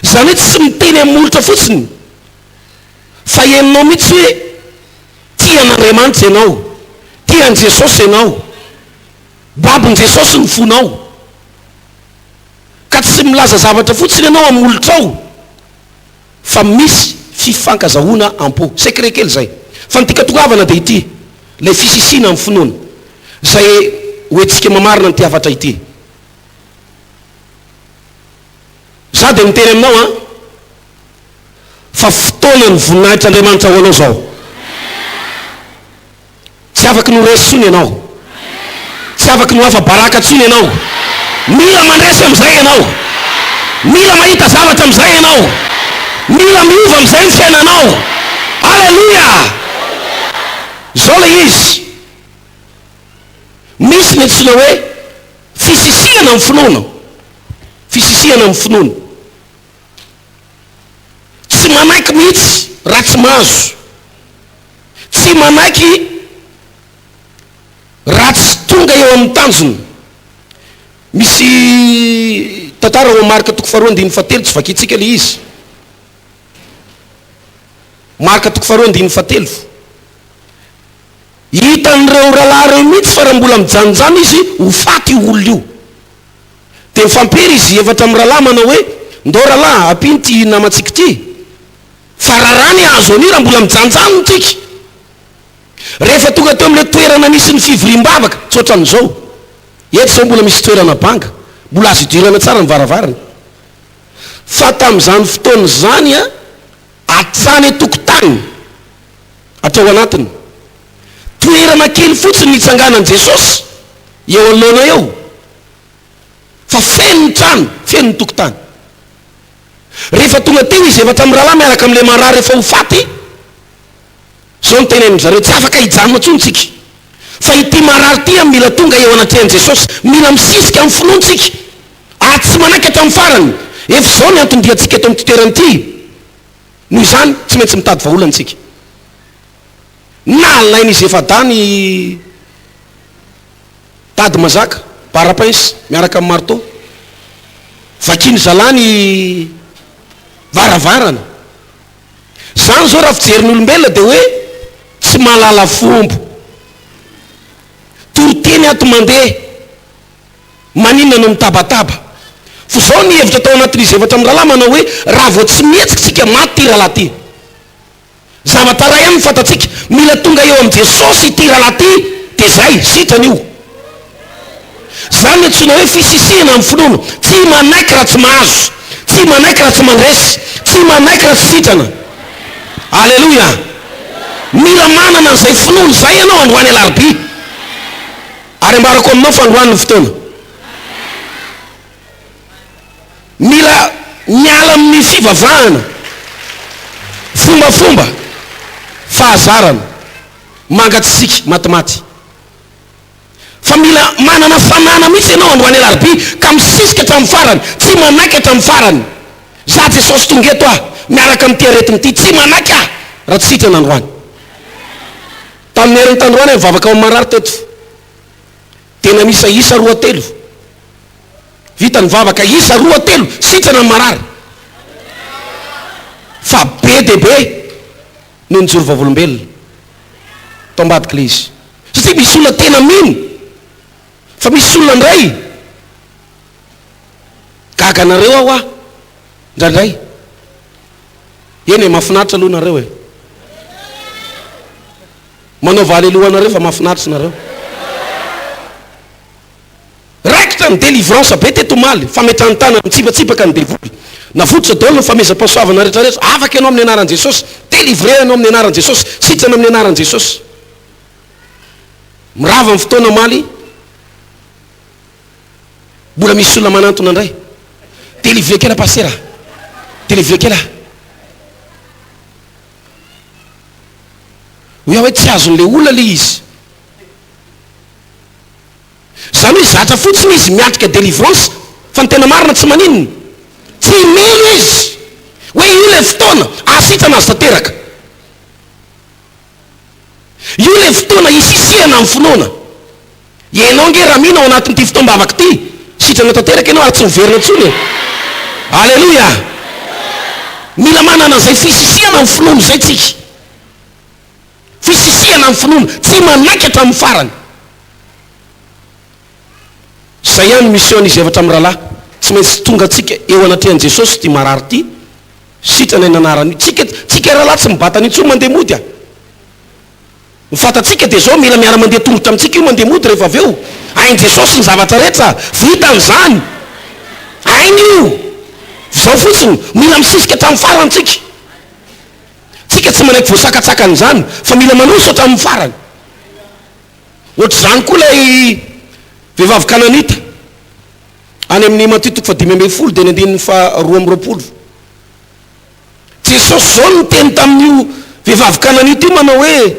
Speaker 1: zany hoe tsy miteny amin'ny olotra fotsiny fa henonao mihitsy hoe tia an'Andriamanitra ianao tia an Jesosy ianao babin Jesosy ny fonao ka tsy milaza zavatra fotsiny ianao amin'ny olotra ao fa misy fifankazahoana am-po secret kely zay fa ny tikatogavana dia ity lay fisisina amin'ny finoana zay hoentsika mamarina ny tiavatra ity za dia miteny aminao a fa fotoana ny voninahitr'Andriamanitra ho anao zao tsy afaky no resy tsony ianao tsy afaky no hafa baraka tsony ianao mila mandresy am'izay ianao mila mahita zavatra am'izay ianao mila miova am'izay ny fiainanao alleluia zao le izy misy ny antsoina hoe fisisihana amin'ny finoana fisisihana amin'ny finoana tsy manaiky mihitsy raha tsy mahazo tsy manaiky raha tsy tonga eo amin'ny tanjony misy tantara ho marika toko faharoa-dimy fatelo tsy vakitsika le izy marika toko faharoa-dimy fatelo hitan'ireo rahalahy reo mihitsy fa raha mbola mijanojano izy ho faty io olona io dia mifampery izy efatra amin'ny rahalahy manao hoe ndao rahalahy ampino ty namatsika ty fa rarany azo ani raha mbola mijanojano tsika rehefa tonga teo amin'ilay toerana misy ny fivoriam-bavaka tsy ohatran'izao eto zao mbola misy toerana banga mbola azo idirana tsara ny varavarany fa tamin'izany fotoana zany a atsany tokotany atrao anatiny toerana kely fotsiny nitsanganan Jesosy eo anoloana eo fa feno ny trano feno ny tokotany rehefa tonga teo izy efatra amin'ny rahalahy miaraka amin'ilay marary rehefa ho faty zao ny teneniny zareo tsy afaka hijanona tsontsika fa ity marary ty a mila tonga eo anatrehan Jesosy mila misisika amin'ny finoantsika ary tsy manaiky ato amin'ny farany efa zao ny antondiantsika eto amin'ny toerany ity noho izany tsy maintsy mitady vaholantsika na lain'izy efa dany tady mazaka para-pinsy miaraka amin'ny marteau vakiny zalany varavarana zany zao raha fijerin'olombelona dia hoe tsy malala fombo toroteny ato mandeha maninona no mitabataba fa zao ny hevitra tao anatin'izy efatra amin'ny rahalahy manao hoe raha vao tsy mihetsika tsika maty ty rahalahy ty zavatra ray ihany fatatsika, mila tonga eo am' Jesosy ity rahalahy ty de zay sitrany io. Zany antsona hoe fisisihana amin'ny finoana, tsy manaiky raha tsy mahazo, tsy manaiky raha tsy mandresy, tsy manaiky raha tsy sitrana. Alleloia. Mila manana an'izay finoana zay ianao androany alarobia, ary ambarako aminao fandroan'ny fotoana. Mila miala amin'ny fivavahana, fombafomba, fahazarana, mangatsitsika matimaty. Fa mila manana fanana mihitsy ianao androany alarobia ka misisika hatramin'ny farany, tsy manaiky hatramin'ny farany. Za Jesosy tonga eto ah, miaraka amin'ity aretiny ity, tsy manaiky ah raha tsy sitrana androany. Tamin'ny heriny tandroany mivavaka ao marary teto, tena misy isa 2 vita ny vavaka, isa 2 sitrana ny marary. Fa be de be noho ny joro vavolombelona tao ambadika le izy, satria misy olona tena mino. Fa misy olona ndray gaganareo aho ah ndraindray, eny e mahafinaritra aloha nareo e, manaova alelohanareo fa mahafinaritra nareo. Raikitra ny délivrance be teto maly, fametranitana mitsipatsipaka ny devoly, navototra daholo ny famezam-pahasoavana rehetrarehetra. Afaka ianao amin'ny anaran'i Jesosy, délivre ianao amin'ny anaran'i Jesosy, sitrana amin'ny anaran'i Jesosy. Mirava amin'ny fotoana maly, mbola misy olona manantona indray, délivre kela pasera, délivre kela. Hoe hoe tsy azon'le olona le izy. Zany hoe zatra fotsiny izy miatrika délivrance, fa ny tena marina tsy maninona, tsy mino izy hoe io le fotoana asitrana azy tanteraka, io le fotoana isisihana amin'ny finoana. Ianao nge raha mino ao anatin'ity fotoam-bavaka ity, sitrana tanteraka ianao ary tsy miverina intsony. Alleluia. Mila manana an'izay fisisihana amin'ny finoana zay tsika, fisisihana amin'ny finoana, tsy manaiky hatramin'ny farany. Zay ihany mission izy evatra amin'ny rahalahy, tsy maintsy tonga atsika eo anatrehan'i Jesosy ty marary ty, sitrana ny anarany. Tsika rahalahy tsy mibatany intsony mandeha mody ah. Mifatatsika de zao mila miara mandeha tongotra amintsika io mandeha mody rehefa avy eo. Hain' Jesosy ny zavatra rehetra, vitan'izany, hainy io. Zao fotsiny mila misisika hatramin'ny farany tsika. Tsika tsy manaiky voasakatsakany fa mila manoso hatramin'ny farany. Ohatr'izany koa lay vehivavy Kananita any amin'ny Matthieu 5:10 dia ny 2:20. Jesosy zao no teny tamin'io vehivavy Kananita io manao hoe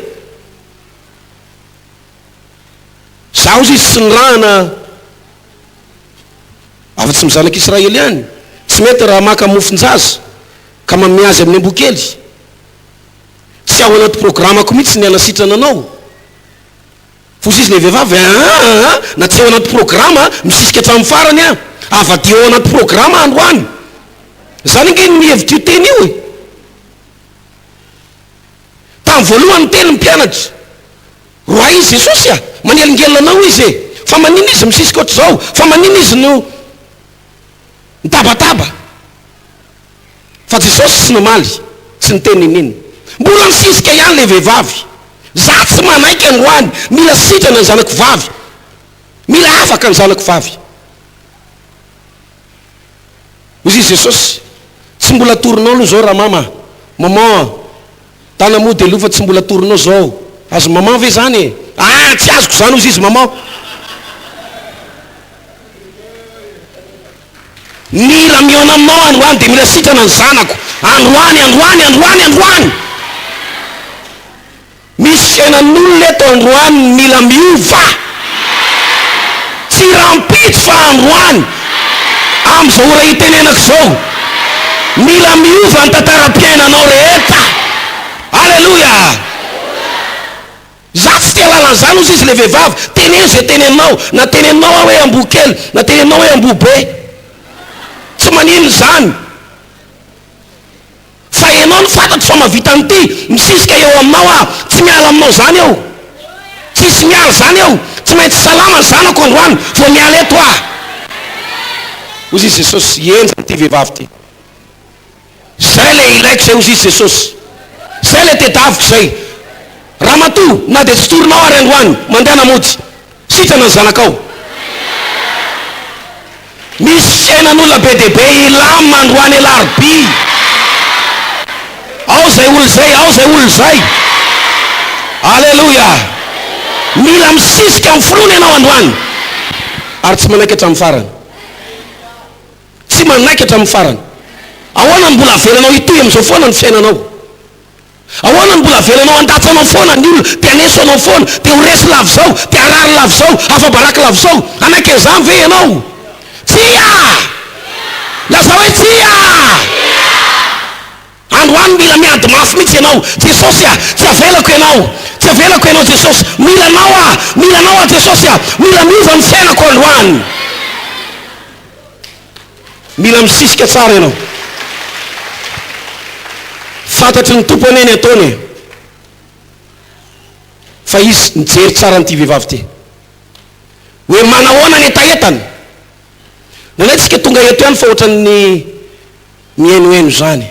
Speaker 1: zaho izy sy ny rahana afa-tsy mizanak'Israely ihany, tsy mety raha maka mofon-jaza ka mamiazy amin'ny ambokely, tsy ao anaty programako mihitsy ny anasitrana anao. Fosy izy le vehivavy na tsy ao anaty programa misisika hatramin'ny farany ah, afa-ty ao anaty programa androany. Zany nge mihevitra io teny io e. Tamin'ny voalohany teny ny mpianatra, roa izy Jesosy ah, manelingelina anao izy e, fa manino izy misisika ohatr' zao, fa manino izy no mitabataba. Fa Jesosy tsy namaly, tsy niteny ininy, mbola misisika ihany le vehivavy. Za tsy manaiky androany, mila sitrana ny zanako vavy, mila afaka ny zanako vavy. Ozy izy Jesosy, tsy mbola torinao aloha zao raha maman tana moa de lo fa tsy mbola torinao zao, azo maman ve zany e? Ah, tsy azoko zany ozy izy maman. Mila miona aminao androany de mila sitrana ny zanako androany. Misy fiainan'olona eto androany mila miova, tsy rampitso fa androany am'izao ora itenenako zao, mila miova ny tantara-piainanao rehetra. Alleluia. Za tsy tia lalan'izany ozy izy le vehivavy, teneno zay teneninao, na teneninao aho hoe ambokely, na teneninao hoe ambobe, tsy manino zany. Fa ianao ny fantatry fa mavita an'ity, misisika eo aminao ah, tsy miala aminao zany eo, tsisy miala zany eo, tsy maintsy salama ny zanako androany vao miala eto ah. Ozy izy Jesosy enjany ty vehivavy ty, zay le ilaiko zay ozy izy Jesosy, zay le tedaviko zay. Ramatoa na dia tsy torinao ary androany mandeha namotsy sitrana ny zanakao. Misy fiainan'olona be dia be ilama androany alarobia. Ao zay olo zay, ao zay olo zay. Alleluia. Mila misisika amin'ny finoana ianao androany ary tsy manaikatra amin'ny farany. Tsy manaikatra amin'ny farany. Ahoana ny mbola avelanao itoy amin'izao foana ny fiainanao? Ahoana ny mbola avelanao andatsanao foana ny olona, dia anesanao foana, dia ho resy lavo zao, dia arary lavo zao, afa-baraka lavo zao, anaik'izany ve ianao? Tsia! Laza hoe tsia! Androany mila miady mafy mihitsy ianao. Jesosy tsy avelako ianao, tsy avelako ianao Jesosy, milanao Jesosy mila miova ny fiainako androany. Mila misisika tsara ianao. Fantatry ny tompo aneny ataony fa izy mijery tsara nyity vehivavy ty hoe manahoana ny etaetany. Nanaitsika tonga eto ihany fa ohatran'ny mihainohaino zany,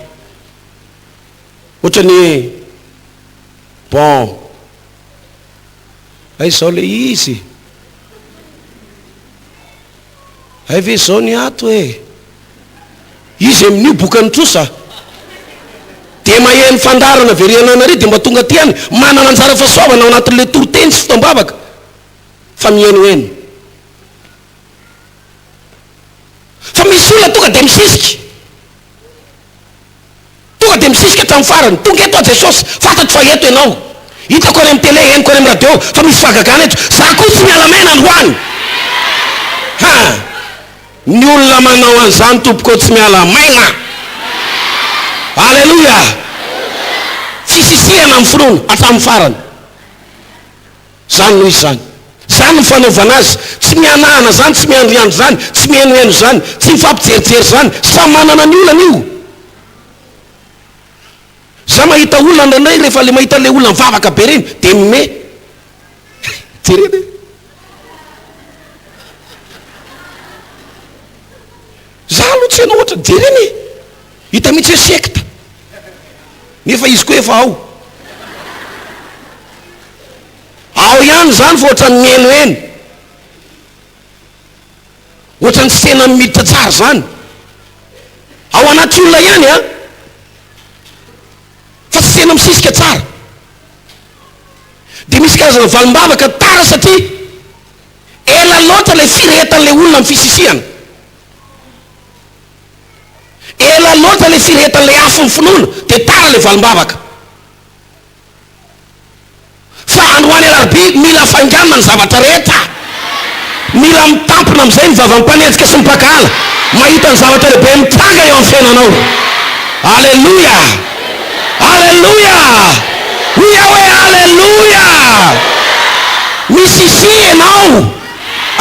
Speaker 1: ohatran'ny bon ay zao le izy ay ve zao ny ato e izy amin'io bokany trosa dia maheno fandarana veriana nary dia mba tonga tiany manana anjara fahasoavana ao anatin'le toroteny sy fotoam-bavaka fa mihainohaino. Fa misy olona tonga dia misisika, tonga dia misisika hatramin'ny farany. Tonga eto a Jesosy, fantatro fa eto ianao, hitako any amin'ny télé, henoko any amin'ny radio fa misy fahagagana eto. Za koa tsy mialamena androany. Ny olona manao an'izany tompoko tsy mialamaina. Alleluia. Fisisihana amin'ny finoana hatramin'ny farany. Zany noho izy zany. Zany ny fanaovana azy. Tsy mianahana zany, tsy miandriandro zany, tsy mihainohaino zany, tsy mifampijerijery zany. Samy manana ny olana io. Za mahita olona ndraindray rehefa le mahita le olona mivavaka be reny dia mime jereny za aloha tsy hainao ohatra jereny hita mihitsy hoe sekta nefa izy koa efa ao ihany zany fa ohatran'ny mihainohaino, ohatran'ny tsy tena miditra tsara zany ao anaty olona ihany fa tsy tena misisika tsara. Dia misy karazana valim-bavaka tara satria ela loatra le firehetan'le olona amin'ny fisisihana, ela loatra le firehetan'le afon'ny finoana dia tara le valim-bavaka. Fa androany alarobia mila fanganana ny zavatra rehetra, mila mitampina amin'izay ny vavam-panenjika sy mipakahala mahita ny zavatra lehibe mitranga eo amin'ny fiainanao. Alleluia. Alleluia. Hoia hoe alleluia. Misisihy ianao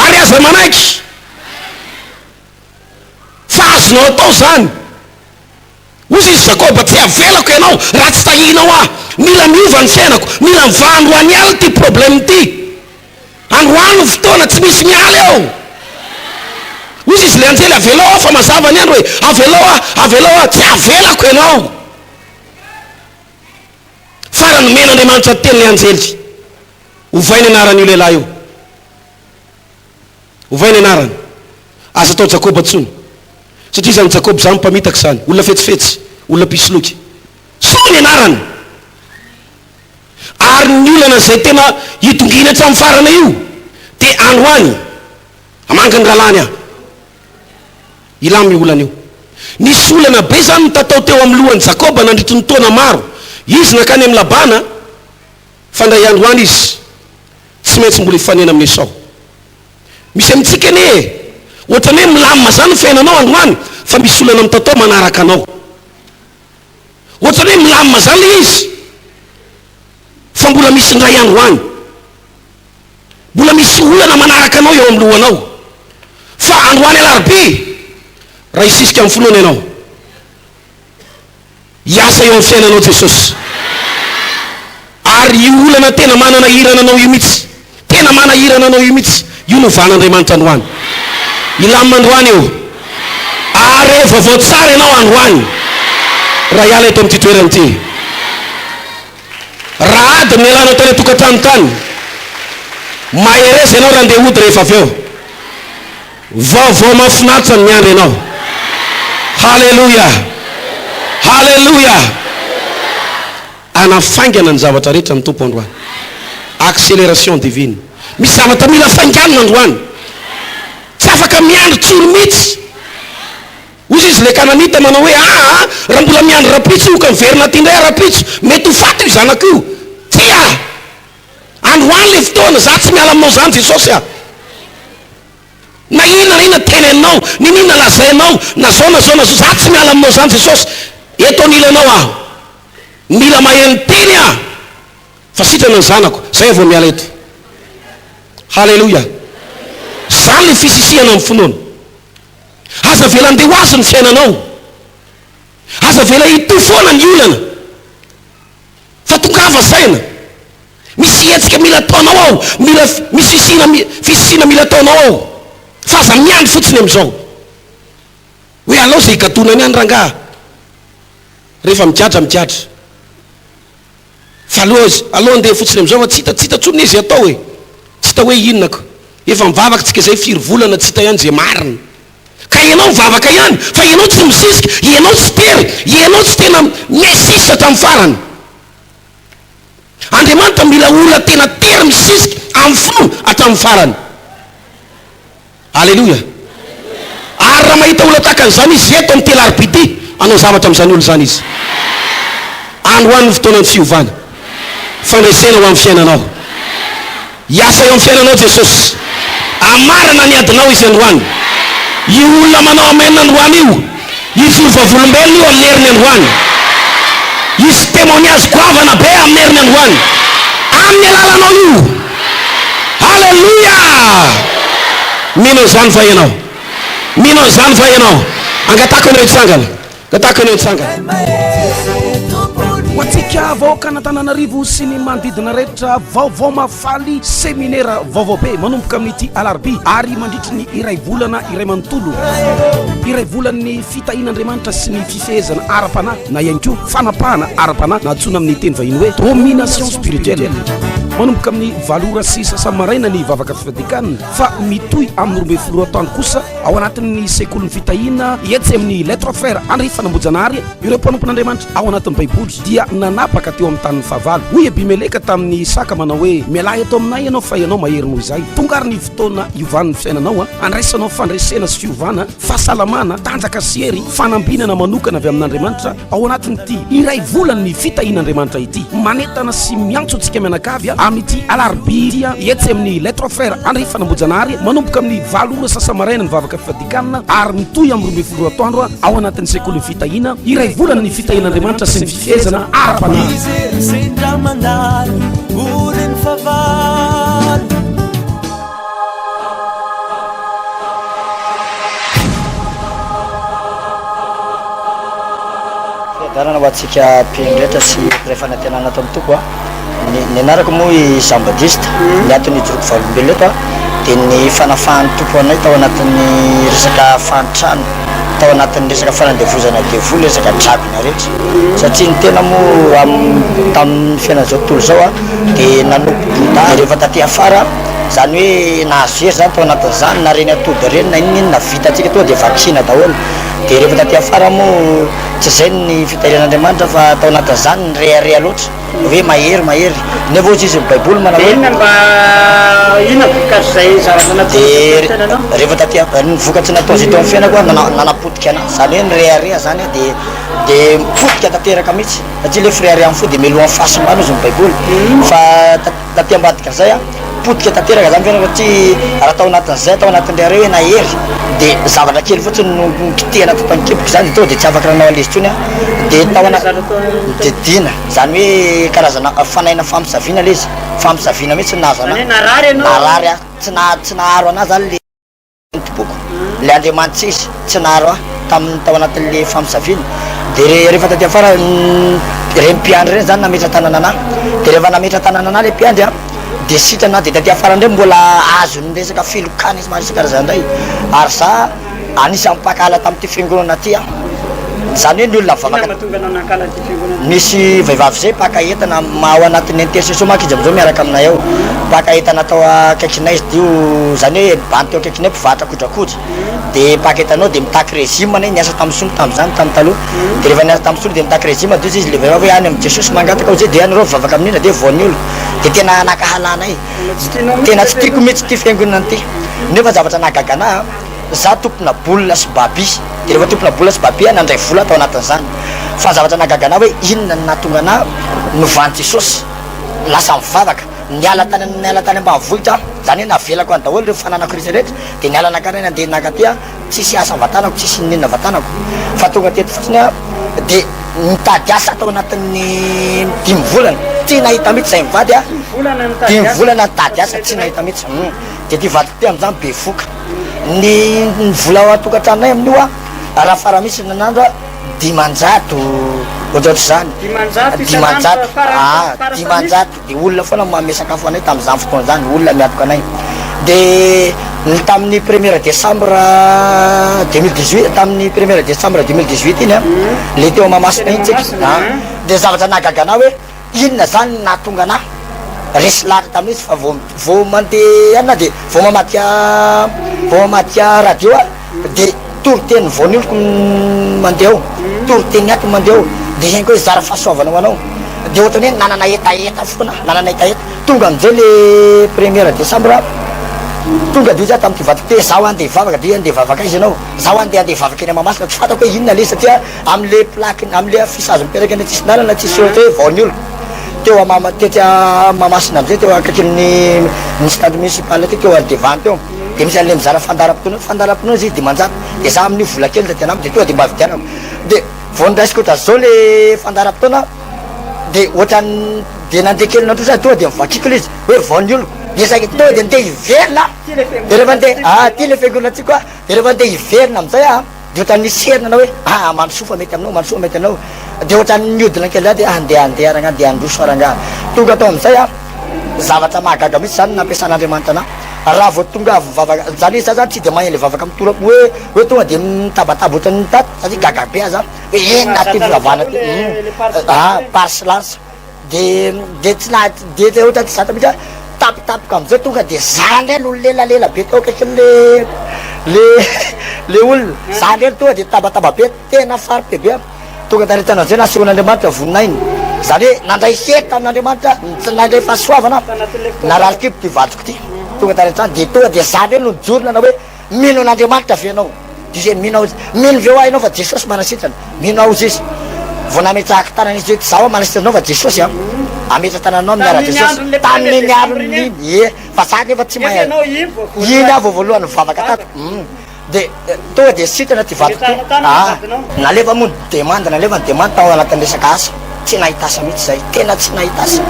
Speaker 1: ary aza manaiky fa azonao atao zany. Ozy izy Jakoba, tsy avelako ianao raha tsy tahinao aho. Mila miova ny fiainako, mila miva androany aly ty problème ty. Androany ny fotoana tsy misy mialy eo. Ozy izy le anjely avelao aho fa mazava ny andro hoe avelao aho, tsy avelako ianao. Farany men'Andriamanitra teniny anjely. Ovainy anaran'io lehilahy io, ovainy anarany. Aza atao Jakoba tsony satria zany Jakoba zany mpamitaka zany, olona fetsifetsy, olona pisoloky. Sony anarany. Ary ny olana zay tena hitongina hatramin'ny farana io dia androany amangany ralany aho ilamy olana io. Nisy olana be zany tatao teo amin'ny lohan'ny Jakoba nandritry ny taona maro. Izy nakany amin'ny Labana, fandray androany izy tsy maintsy mbola hifanena amin'ny Esau. Misy amintsika ane ohatrany hoe milamina zany ny fiainanao androany fa misy olana mitatao manaraka anao. Ohatrany hoe milamina zany le izy fa mbola misy ndray androany, mbola misy olana manaraka anao eo amin'ny lohanao. Fa androany alarobia raha hisisika amin'ny finoana ianao, hiasa eo amin'ny fiainanao Jesosy. Ary io olana tena manana hirana anao io mihitsy, tena mana hirana anao io mihitsy, io no van'Andriamanitra androany. Ilamina androany eo ary vaovao tsara ianao androany raha hiala eto amin'ity toerana ity. ady ny alanao tany tokantrano tany mahereza ianao raha andeha hody rehefa avy eo vaovao mahafinaritra ny miandry ianao. Halleluja, halleluja. Anafaingana ny zavatra rehetra ny tompo androany. Accélération divine. Misy zavatra mila fainganina androany, tsy afaka miandry tsoro mihitsy. Ozy izy le kananita manao hoe raha mbola miandry rapitso io ka miverina ty indray rapitso mety ho faty io zanako io. Tia androany le fotoana za tsy miala aminao zany Jesosy na inona tenenao ny inona lazainao na zao za tsy miala aminao zany Jesosy. Eto anilanao aho mila maheno teny fa sitrana ny zanako zay vao miala eto. Halleluja. Zany le fisisiana amin'ny finoana. Aza vela andeha ho azy ny fiainanao, aza vela hito foana ny olana fa tongava saina. Misy hetsika mila taonao ao, misy fisisina mila taonao ao fa aza miandry fotsiny amin'izao hoe alao zay hikatonany any rangaha rehefa mikiatra fa aloha andeha fotsiny amin'izao tsy hita tsony izy atao hoe tsy hita hoe inonako efa mivavaka tsika zay firy volana tsy hita ihany zay marina. Ka ianao mivavaka ihany fa ianao tsy misisika, ianao tsy tery, ianao tsy tena miasisa tamin'ny farany. Andriamanitra mila olona tena tery misisika amin'ny fo hatramin'ny farany. Halleluja. Ary raha mahita olona tahaka an'izany izy eto amin'ny telaribity anao zavatra amin'izany olo zany izy. Androany ny fotoanany fiovana, fandraisena ho amin'ny fiainanao. Hiasa eo amin'ny fiainanao Jesosy. Amarana ny adinao izy androany. Io olona manao amena androany io, izy ovavolombelona io amin'ny heriny androany, izy témoignage goavana be amin'ny heriny androany, amin'ny alalanao io. Halleluja. Mino zany fa ianao, mino zany fa ianao. Angatako ny retsangana, angatako ny retsangana. Ho atsika vahoaka an'Antananarivo sy ny manodidina rehetra, vaovao mafaly séminaire vaovao be manomboka amin'ity alarobia ary mandritry ny iray volana iray manontolo, iray volan'ny fitahin'Andriamanitra sy ny fifehezana ara-panahy na ihany koa fanapahana ara-panahy na antsoina amin'ny teny vahiny hoe domination spirituelle. Manomboka amin'ny valora sy sasamaraina ny vavaka fifadikanina fa mitohy amin'ny 24 taona kosa ao anatin'ny sekoly ny fitahina etsy amin'ny lettre frère Henri Fanambojanahary ireo mpanompon'Andriamanitra ao anatin'ny baiboly dia nanapaka teo amin'ny tanin'ny fahavalo hoy Abimeleka tamin'ny saka manao hoe mialahy eto aminay ianao fa ianao mahery noho izay. Tongary ny fotoana iovan'ny fiainanao andraisanao fandresena sy fiovana, fahasalamana, tanjaka sy hery, fanambinana manokana avy amin'Andriamanitra ao anatin'ity iray volan'ny fitahin'Andriamanitra ity. Manetana sy miantso antsika mianakavy amin'ity alarobia etsy amin'ny lettre frère Henri Fanambojanahary manomboka amin'ny valora sasamaraina ny vavaka fifadikanina ary mitohy amin'ny 24 atoandro ao anatin'ny sekoly ny fitahina iray volan'ny fitahin'Andriamanitra sy ny fifehezana ara-panahy.
Speaker 2: Fiadarana ho antsika mpirehetra sy mpiray-fanantenana ato amin'ny toko ny anarako moa i Jean Baptiste ny atony Joroko Valombelo eto dia ny fanafahan'ny tompo anay tao anatin'ny resaka fanitrano, tao anatin'ny resaka fanandevozana devoly, resaka drabina rehetra satria ny tena moa tamin'ny fiainan'izao tontolo zao dia nanompo rehefa taty afara zany hoe nahazo hery zany tao anatin'izany na reny atody reny na inona vita antsika toa dia vaksina daholo. Dia rehefa taty afara moa tsy zay ny fitahiran'Andriamanitra fa tao anatin'izany ny rehareha loatra hoe mahery nefa ohatsy izy baiboly manao rehefa taty ny vokatsy nataozy tao amin'ny fiainako nanapotika anazy zany hoe ny rehareha zany dia mipotika tanteraka mihitsy satria le firehareha amin'ny fo dia mialohan'ny fahasimbana izy ny baiboly fa taty ambadika zay potika tanteraka zany fiainako satria raha tao anatin'izay tao anatin'ny rehareha hoe nahery dia zavatra kely fotsiny no kitehana tampanikipoko zany to dia tsy afaka ranao alezy tsony dia tao didina zany hoe karazana fanaina fampisaviana le izy fampisaviana mihitsy nahazo narary tsy naharo anazy zany le tompoko le Andriamanitra izy tsy naharo tamin'ny tao anatin'le fampisaviana. Dia rehefa taty afara reny mpiandry reny zany nametra tanana anahy dia rehefa nametra tanana anahy le mpiandry dia sitrana dia taty afara indray mbola azo ny resaka filokana izy marisy karazany indray ary za anisan'ny mpakala tamin'ity fiangonana ty zany hoe ny olona mivavaka misy vehivavy zay pakaentana maho anatin'ny intercession manko izy amizao miaraka aminay ao pakaentana atao akaikinay izy dio zany hoe bany teo akaikinay mpivarotra kojakoja de paketanao de mitaky régime nay niasa tamin'ny songo tam'zany tamin'ny taloha de rehefa niasa tamin'ny songo de mitaky régime de izy le vehivavy hoe any amin'ny jesosy mangataka ao zay de anareo mivavaka amin'ina de voan'ny olo de tena nakahalanay tena tsy tiako mihitsy ty fiangonana ty nefa zavatra nahagagana za tompona bolina sy baby de rehefa tompona bolina sy baby nandray vola atao anatin'izany fa zavatra nahagagana hoe inona ny nahatonga ana novany jesosy lasa mivavaka niala tany ambanivohitra zany hoe navelako any daholo rehefa fananako rehetra rehetra de niala nakana nandeha nakatya tsisy asa vatanako tsisy ninona vatanako fa tonga teto fotsiny a de mitady asa atao anatin'ny 10 volana tsy nahita mihitsy zay mivady a 10 volana nitady asa tsy nahita mihitsy de ty vadiko ty am'zany be voka ny vola atokantranonay amin'io a raha fara misy nanandro a 500 ohatr'zany 500 de olona foana mame sakafo anay tam'zany fotoana zany olona miatoka anay de ny tamin'ny 1er décembre 2018 tamin'ny 1er décembre 2018 iny a le teo mamasina iny tseky de zavatra nahagagana hoe inona zany nahatonga ana resy lahatra tamin'izy fa vo mandeha ana de vo mamatia radio a de toriteny voan'oloko mandeha ao toriteny ato mandeha ao de igny koa zara fahasoavanao anao de ohatrany hoe nanana etaeta foana nanana etaeta tonga amizay le 1er décembre tonga de za tamin'ty vadiko te zaho andeha hivavaka de andeha hivavaka izy anao zaho andeha hivavaka eny Mahamasina tsy fatako hoe inona le satria am'le plaque am'le affichage miperaka eny tsisy lalana tsisy ohatra hoe voan'olo teo tetya Mahamasina amizay teo akaikin'ny stade municipal ty teo devant teo de misy an'le mizara fandaram-potoana izy dimanjato de za amin'io vola kely da tena de tonga de mba vidianako de vo niraisiko ohatry zao le fandaram-potoana de ohatrany de nandeha kely nandro zany tonga de mivakiko le izy hoe voan'olo de saky tonga de ndeha hiverina de rehefa ndeha ty le fiangonana ty koa de rehefa ndeha hiverina amizay a de ohatrany nisy herinana hoe mandrosofa mety aminao mandrosofa mety aminao de ohatrany miodina kely a de andeha ranga de androso aranga tonga atao amizay a zavatra mahagaga mihitsy zany nampiasan'Andriamanitra ana raha vo tonga vavaka zany za zany tsy de mahay le vavaka mitorako hoe tonga de mitabataba ohatrany tato satria gaga be a za hoe enona ty firavana ty parcelance de tsy na de ohatra ty zata mihitsy a tapitapoka amizay tonga de zany reny olo lelalela be teo akaiky le olona zany reny tonga de tabataba be tena farope be tonga da retana zay nasehoan'Andriamanitra vonina iny zany hoe nandray hety tamin'Andriamanitra nandray fahasoavana naralikipo ty vadiko ty tonga da retrany de tonga de zany reny no jorona na hoe mino an'Andriamanitra ve anao de zay mino mino ve ho anao fa Jesosy manasitrana mino ao izy vo nametrahako tanana izy hoe zaho manasitrana anao fa Jesosy ametra tananao miara Jesosy tamin'ny alon'iny fa zany efa tsy mahay iny a vo voalohany mivavaka tato de tonga de sitrana ty vadiko ty nalefa moa demande nalefa ny demande tao anatin'ny resaka asa tsy nahita asa mihitsy zay tena tsy nahita asa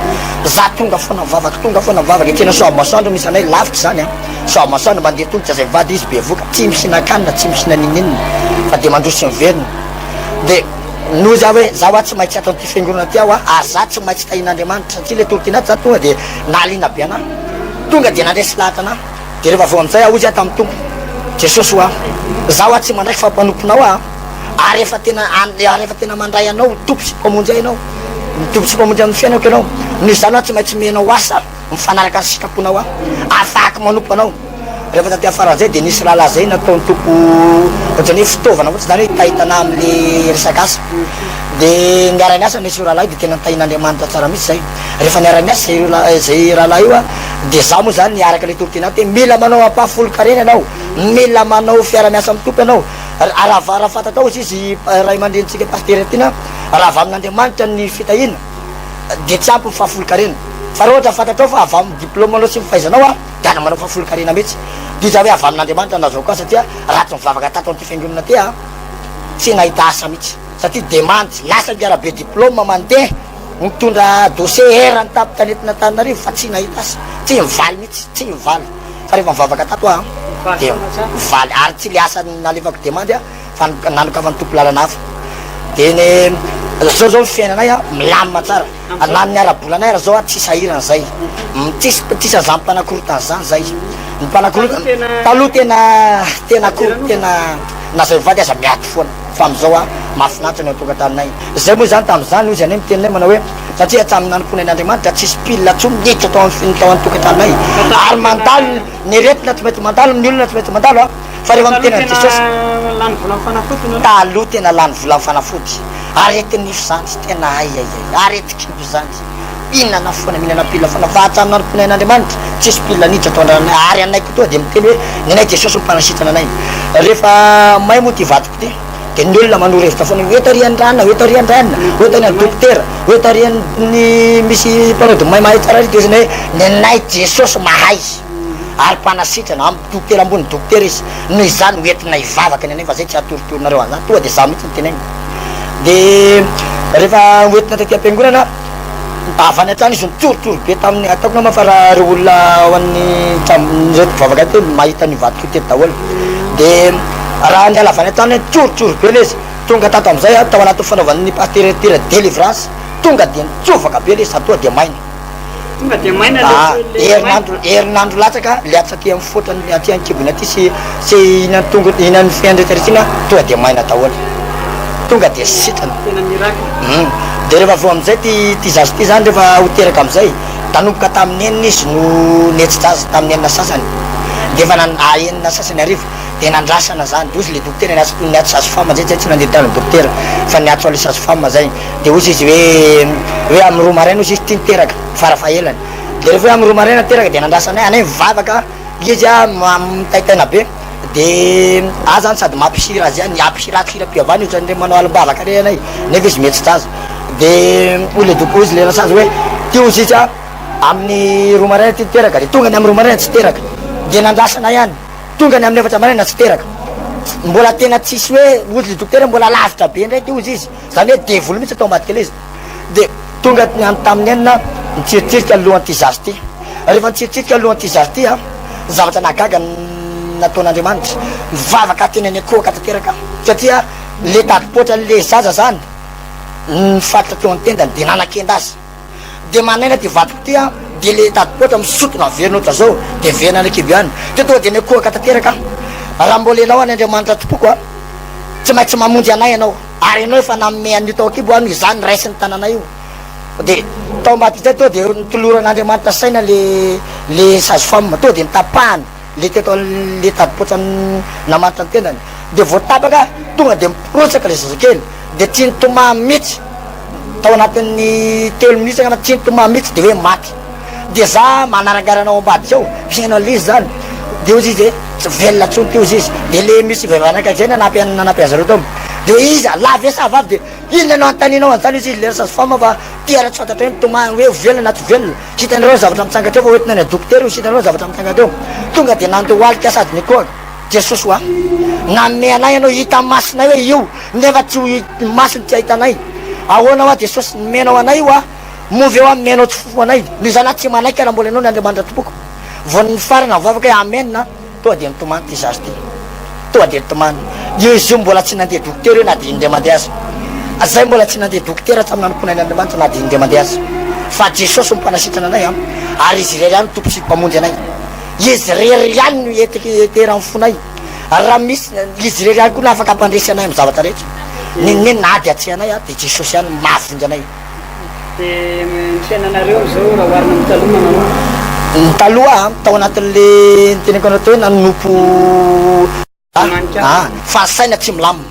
Speaker 2: za tonga foana mivavaka tena soa masoandro misy anay lavitra zany a soa masoandro mandeha tongotra zay vady izy be voka tsy mihinakanina tsy mihina ninina fa de mandrosy miverina de no za hoe za hoa tsy maintsy ato an'ty fiangonana ty aho a za tsy maintsy tahin'Andriamanitra satria le torotenaty za tonga de nalina be ana tonga de nandresy lahatra ana de rehefa vo amizay aho izy a tamin'ny tompo Jesosy hoa za hoa tsy mandraiky fa mpanomponao ary efa tena mandray anao tompotsy mpamonjy anao tompotsy mpamonjy amin'ny fiainako ianao noho zany hoa tsy maintsy menao asa mifanaraka ny sikaponao afaky manompo anao rehefa taty afaran'zay de nisy raha lazay nataon'ny tompo ohatrany hoe fitaovana ohatsy zany hoe tahitana am'le resaka asa de niarany asa nisy rahalahy de tena nitahin'Andriamanitra tsara mihitsy zay rehefa niarany asa zay rahalahy io a de za moa zany niaraka le torotenao te mila manao ampahafolon-karena anao mila manao fiara-miasa amin'ny tompo anao raha fatatao izy ray aman-drenitsika paster tyna raha avy amin'Andriamanitra ny fitahina de tsy ampy mifahafolo-karena fa raha ohatra fatatao fa avy amin'ny diplôme anao sy mifahaizanao de ana manao fahafolo-karena mihitsy de za hoe avy amin'Andriamanitra nazao koa satria raha tsy mivavaka tato an'ty fiangonana ty tsy nahita asa mihitsy satria demande lasa miarabe diplôme mandeha mitondra dossier erany tapo tanetina Antananarivo fa tsy nahita asa tsy mivaly mihitsy tsy mivaly fa rehefa mivavaka tato de mivaly ary tsy le asa nalevako demande fa nanokavany tompo lalana hafa de zao fiainanay milamina tsara na ny ara-bolanay raha zao tsy sahirana zay tsisy azamy mpanakorotany zany zay ny mpanakorotany taloha tena na zay vady aza miato foana fa am'izao a mahafinaritra ny atokantaninay zay moa zany tam'izany ozy any miteninay manao hoe satria atsamin'ny nanomponen'andriamanitra tsisy pilina tsomy miditra tao amin'ny tokantaninay ary mandalo ny retina tsy mety mandalo ny olona tsy mety mandalo a fa rehefa mitenany jesosy taloha tena lany vola fanafody aretin'ifo zany tsy tena ayayay aretikibo zany inana foana mihinana pilina foana fa atsamin'ny nanomponen'andriamanitra tsisy pilina niditra tao andranay ary anay kotoa de miteny hoe ny anay jesosy mpanasitrana anay rehefa may moa ty vadiko ty de ny olona manoro hevitra foana oetarian'ny rana oetarian'ny oetarian'ny dokotera oetarian'ny misy mpanody may mahay tsara ry de zany hoe ny anay jesosy mahay ary mpanasitrana amin'ny dokotera ambony dokotera izy noho izany oentina ivavaka ny anay fa zay tsy atoritorinareo an'zany toa de za mihitsy nytenainy de rehefa oentina taty am-piangonana avany atrany izy nitsorotsory be tamin'ny ataoko nama fa raha reo olona ao an'ny reto mpivavaka ty mahita ny vadiko tety daholo de raha ny alavany atrany tsorotsory be le izy tonga tato am'izay tao anaty fanaovan'ny pasteretira délivrance tonga de nitsovaka be le izy atoa de maina herinandro latsaka le atsaty amin'ny fotrany aty ankibony aty sy ihinany tonga ihinany fiandretaritsina tonga de maina daholo tonga de sitrana de rehefa vo am'izay ty zazy ty zany rehefa hoteraka am'izay tanomboka tamin'ny enina izy no netsitra azy tamin'ny enina sasany de efa enina sasany arivo de nandrasana zany de ozy le dokotera niaty sage-femme zay tsy nandeha tany dokotera fa niatso ale sage-femme zay de ozy izy hoe amy roa maraina ozy izy ty niteraka farafahelany de rehefa hoe amy roa maraina teraka de nandrasanay anay mivavaka izy a mitaitaina be de zany sady mampisira azy any ampisiratsirapiavany io zany re manao alimbavaka re anay nefa izy metsitra azy de ozy le rasazy hoe ty ozy izy a amin'ny roa maraina ty niteraka de tonga ny amy roa maraina tsy teraka de nandrasana ihany tonga ny amin'ny efatra maraina tsy teraka mbola tena tsisy hoe ozy le dokotera mbola lavitra be ndray ty ozy izy zany hoe devolo mihitsy atao ambadika le izy de tonga tamin'ny enina mitsiritsiryka alohan'ty zazy ty rehefa nitsiritsiryka alohan'ty zazy ty a zavatra nagaga nataon'andriamanitra mivavaka tena ny akohaka tanteraka satria le tadipotra le zaza zany nifatitra teo antendany de nanakenda azy de manaina ty vadiko ty a de le tadipotra misotona verina ohatra zao de verina anakibo ihany de tonga de ny akohaka tanteraka raha mbola enao any andriamanitra topoko a tsy maintsy mamonjy anay ianao ary ianao efa naome an'io tao akibo any izany raisiny tanàna io de tao mbaty zay to de nitoloran'andriamanitra saina le sage-femme to de nitapahany le teto le tadipotra namanitra ny tenany de voatapaka tonga de miprotsaka le zazakely de tsy nitoma mihitsy tao anatin'ny 3 minitra angamba tsy nitoma mihitsy de hoe maty de za manaragaranao ambady zao fiainao le izy zany de ozy izy tsy velona tsony ty ozy izy de le misy vevanaka zay nanampy azy reo to de izy lavy sa vavy de ina anao antaninao an'zany izy le sage-femme fa tiara tsy fantatra hoe toma hoe velona na tsy velona hitanareo zavatra mitsangatra eo fa oentina ny dokotera io hitanareo zavatra mitsangatra eo tonga de nandohalika sady ny koa jesosy hoa nanome anay ianao hita masinay hoe io nefa tsy masiny tsy ahitanay ahoana hoa jesosy menao anay io a movy eo a menao tsy fofo anay no zana tsy manaiky raha mbola anao ny andriamanitra topoko vo ny farana mivavaka hoe amenna toa de nitomany ty zazy ty toa de nitomany izy io mbola tsy nandeha dokotera io na de indray mandeha azy zay mbola tsy nandeha dokotera tamin'ny nanomponay andriamanitra na de indray mandeha azy fa jesosy mpanasitrana anay a ary izy rery any tompo sy mpamonjy anay izy rery any no etera amin'ny fonay raha misy izy rery any koa na afaka ampandresy anay amy zavatra rehetra niny nady atsy anay a de jesosy any mahafonjy anay
Speaker 3: de ny fiainanareo zao raha oharina amy taloha manao
Speaker 2: ny taloha tao anatin'le niteneko anao teo hoe nanompo fansaina tsy milamina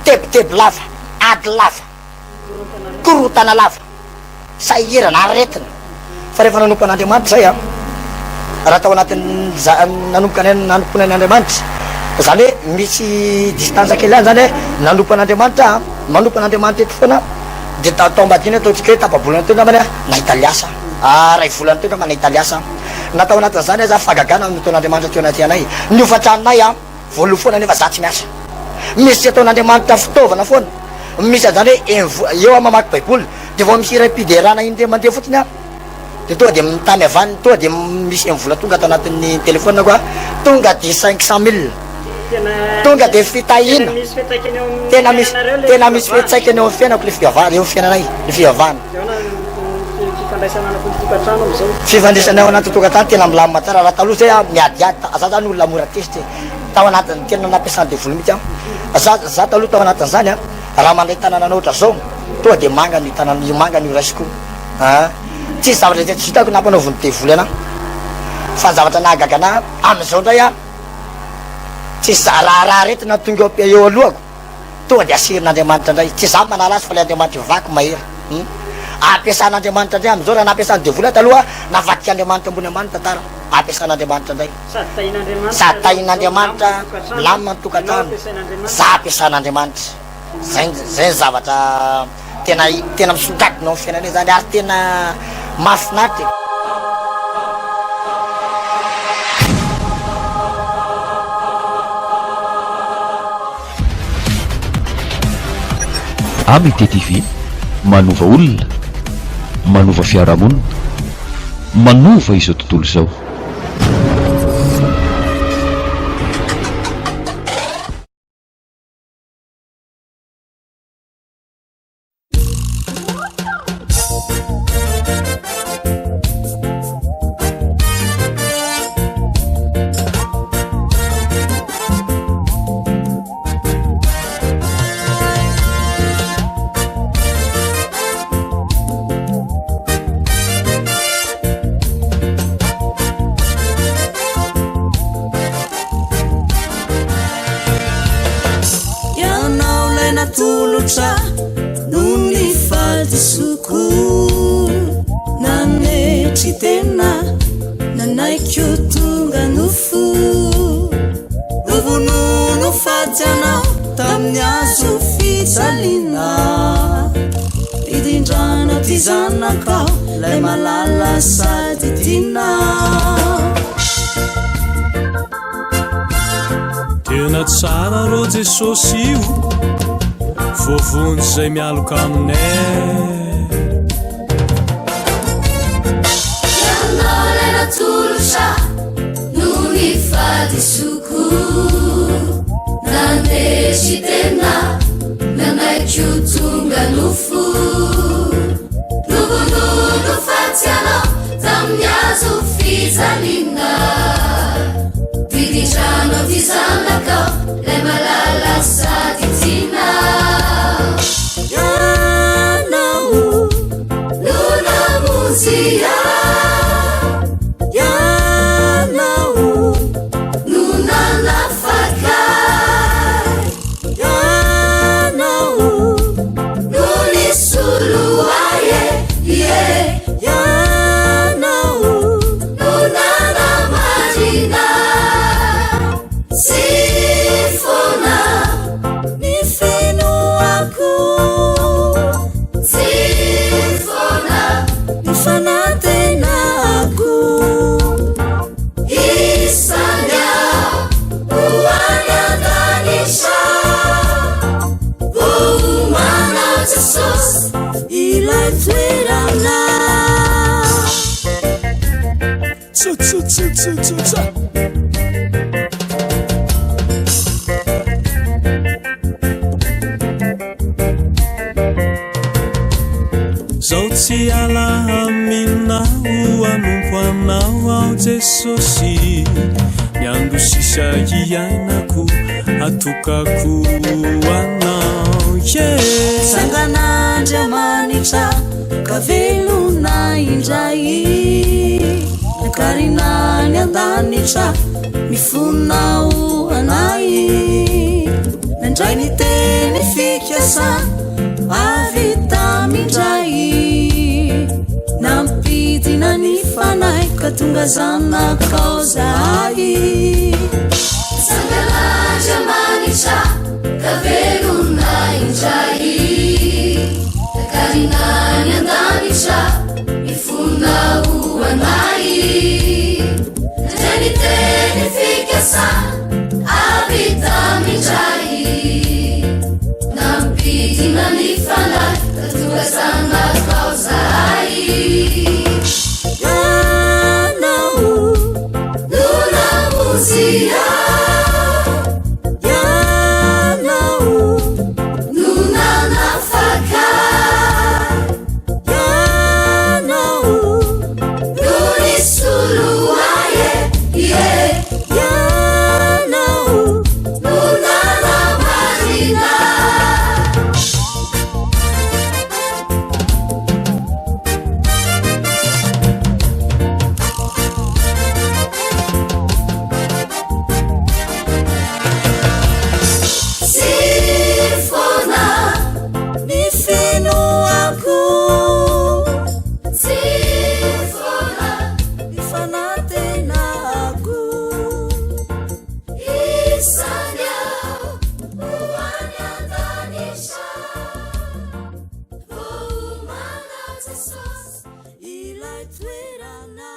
Speaker 2: tebiteby lava ady lava korotana lava sahirana aretina fa rehefa nanompo an'andriamanitra zay a raha tao anatin'ny nanomponay an'andriamanitra zany hoe misy distance kely any zany hoe nanompo an'andriamanitra manompo an'andriamanitra eto foana de tao mbadiny ataotsika hoe tapabolana teo namany a nahita liasa ray volana teo nama nahita liasa natao anatin'zany a za fagagana nataon'andriamanitra teo anaty anay niofatranonay a voaloha foana nefa za tsy miasa misy tsy ataon'andriamanitra fitaovana foana misy zany hoe eo a mamaky baiboly de vao misy iray mpiderana iny de mandeha fotsiny a de tonga de mitany avany tonga de misy vola tonga atao anatin'ny telefona koa tonga de 500 000 tonga de fitahina tena misy fetsaikany eo amy fiainako le fiavana eo amy fiainanay le fiavana fifandraisana ao anaty tokatany tena milamina tsara raha taloha zay a miadiady za zany olona mora tesitra tao anatin'ny tena nampiasany devoly mihitsy za taloha tao anatin'izany a raha mandray tanàna ohatra zao tonga de manga ny tanàna manga ny raisiko tsisy zavatra zay tsy hitako nampanaoviny devoly ana fa zavatra nahagaga ana am'izao ndray a tsisy raha retina tonga eo alohako tonga de asirin'Andriamanitra ndray tsy za manala azy fa le Andriamanitra vaky mahery ampiasan'Andriamanitra ndray am'izao raha nampiasan'ny devoly taloha navadiky Andriamanitra ambony ambany tantara ampiasan'Andriamanitra ndray sady tahin'Andriamanitra milamina ny tokantrano za ampiasan'Andriamanitra zay zavatra tena misongadina amin'ny fiainana zany ary tena mahafinaritra
Speaker 4: Amity TV manova olona, manova fiarahamonina, manova izao tontolo izao.
Speaker 5: Tena tsara rô Jesosy io vovony zay mialoka aminay
Speaker 6: ianao lay natolotra no nifadisoko nandesy tena nanaiky ho tonga nofo novonono fatsianao tamin'ny azo fijaliana viditrano ty zanakao lay malala sady tina ianao no namonjy ianao no nanafakay ianao no nisoloaye ianao no nanamarina sifona nifinoako sifona nifanantenako isanya uanyandanisha vomanao Jesus ilay toerana
Speaker 5: tsa zao tsy ala aminao anompo anao ao Jesosy miandro sisa iainako atokako anao
Speaker 6: sangan'Andriamanitra ka velona indray nakarinany andanitra mifonao anay nandray ny teny fikasa avitamindray nampidina ny fanay ka tonga zanakao zahay sangan'Andriamanitra ka velona indray nakarinany andanitra mifonao anay nandray ny teny fikasa avitamindray nampidina ny fanay ka tonga zanakao zahay ianao no namonjy ilay toerana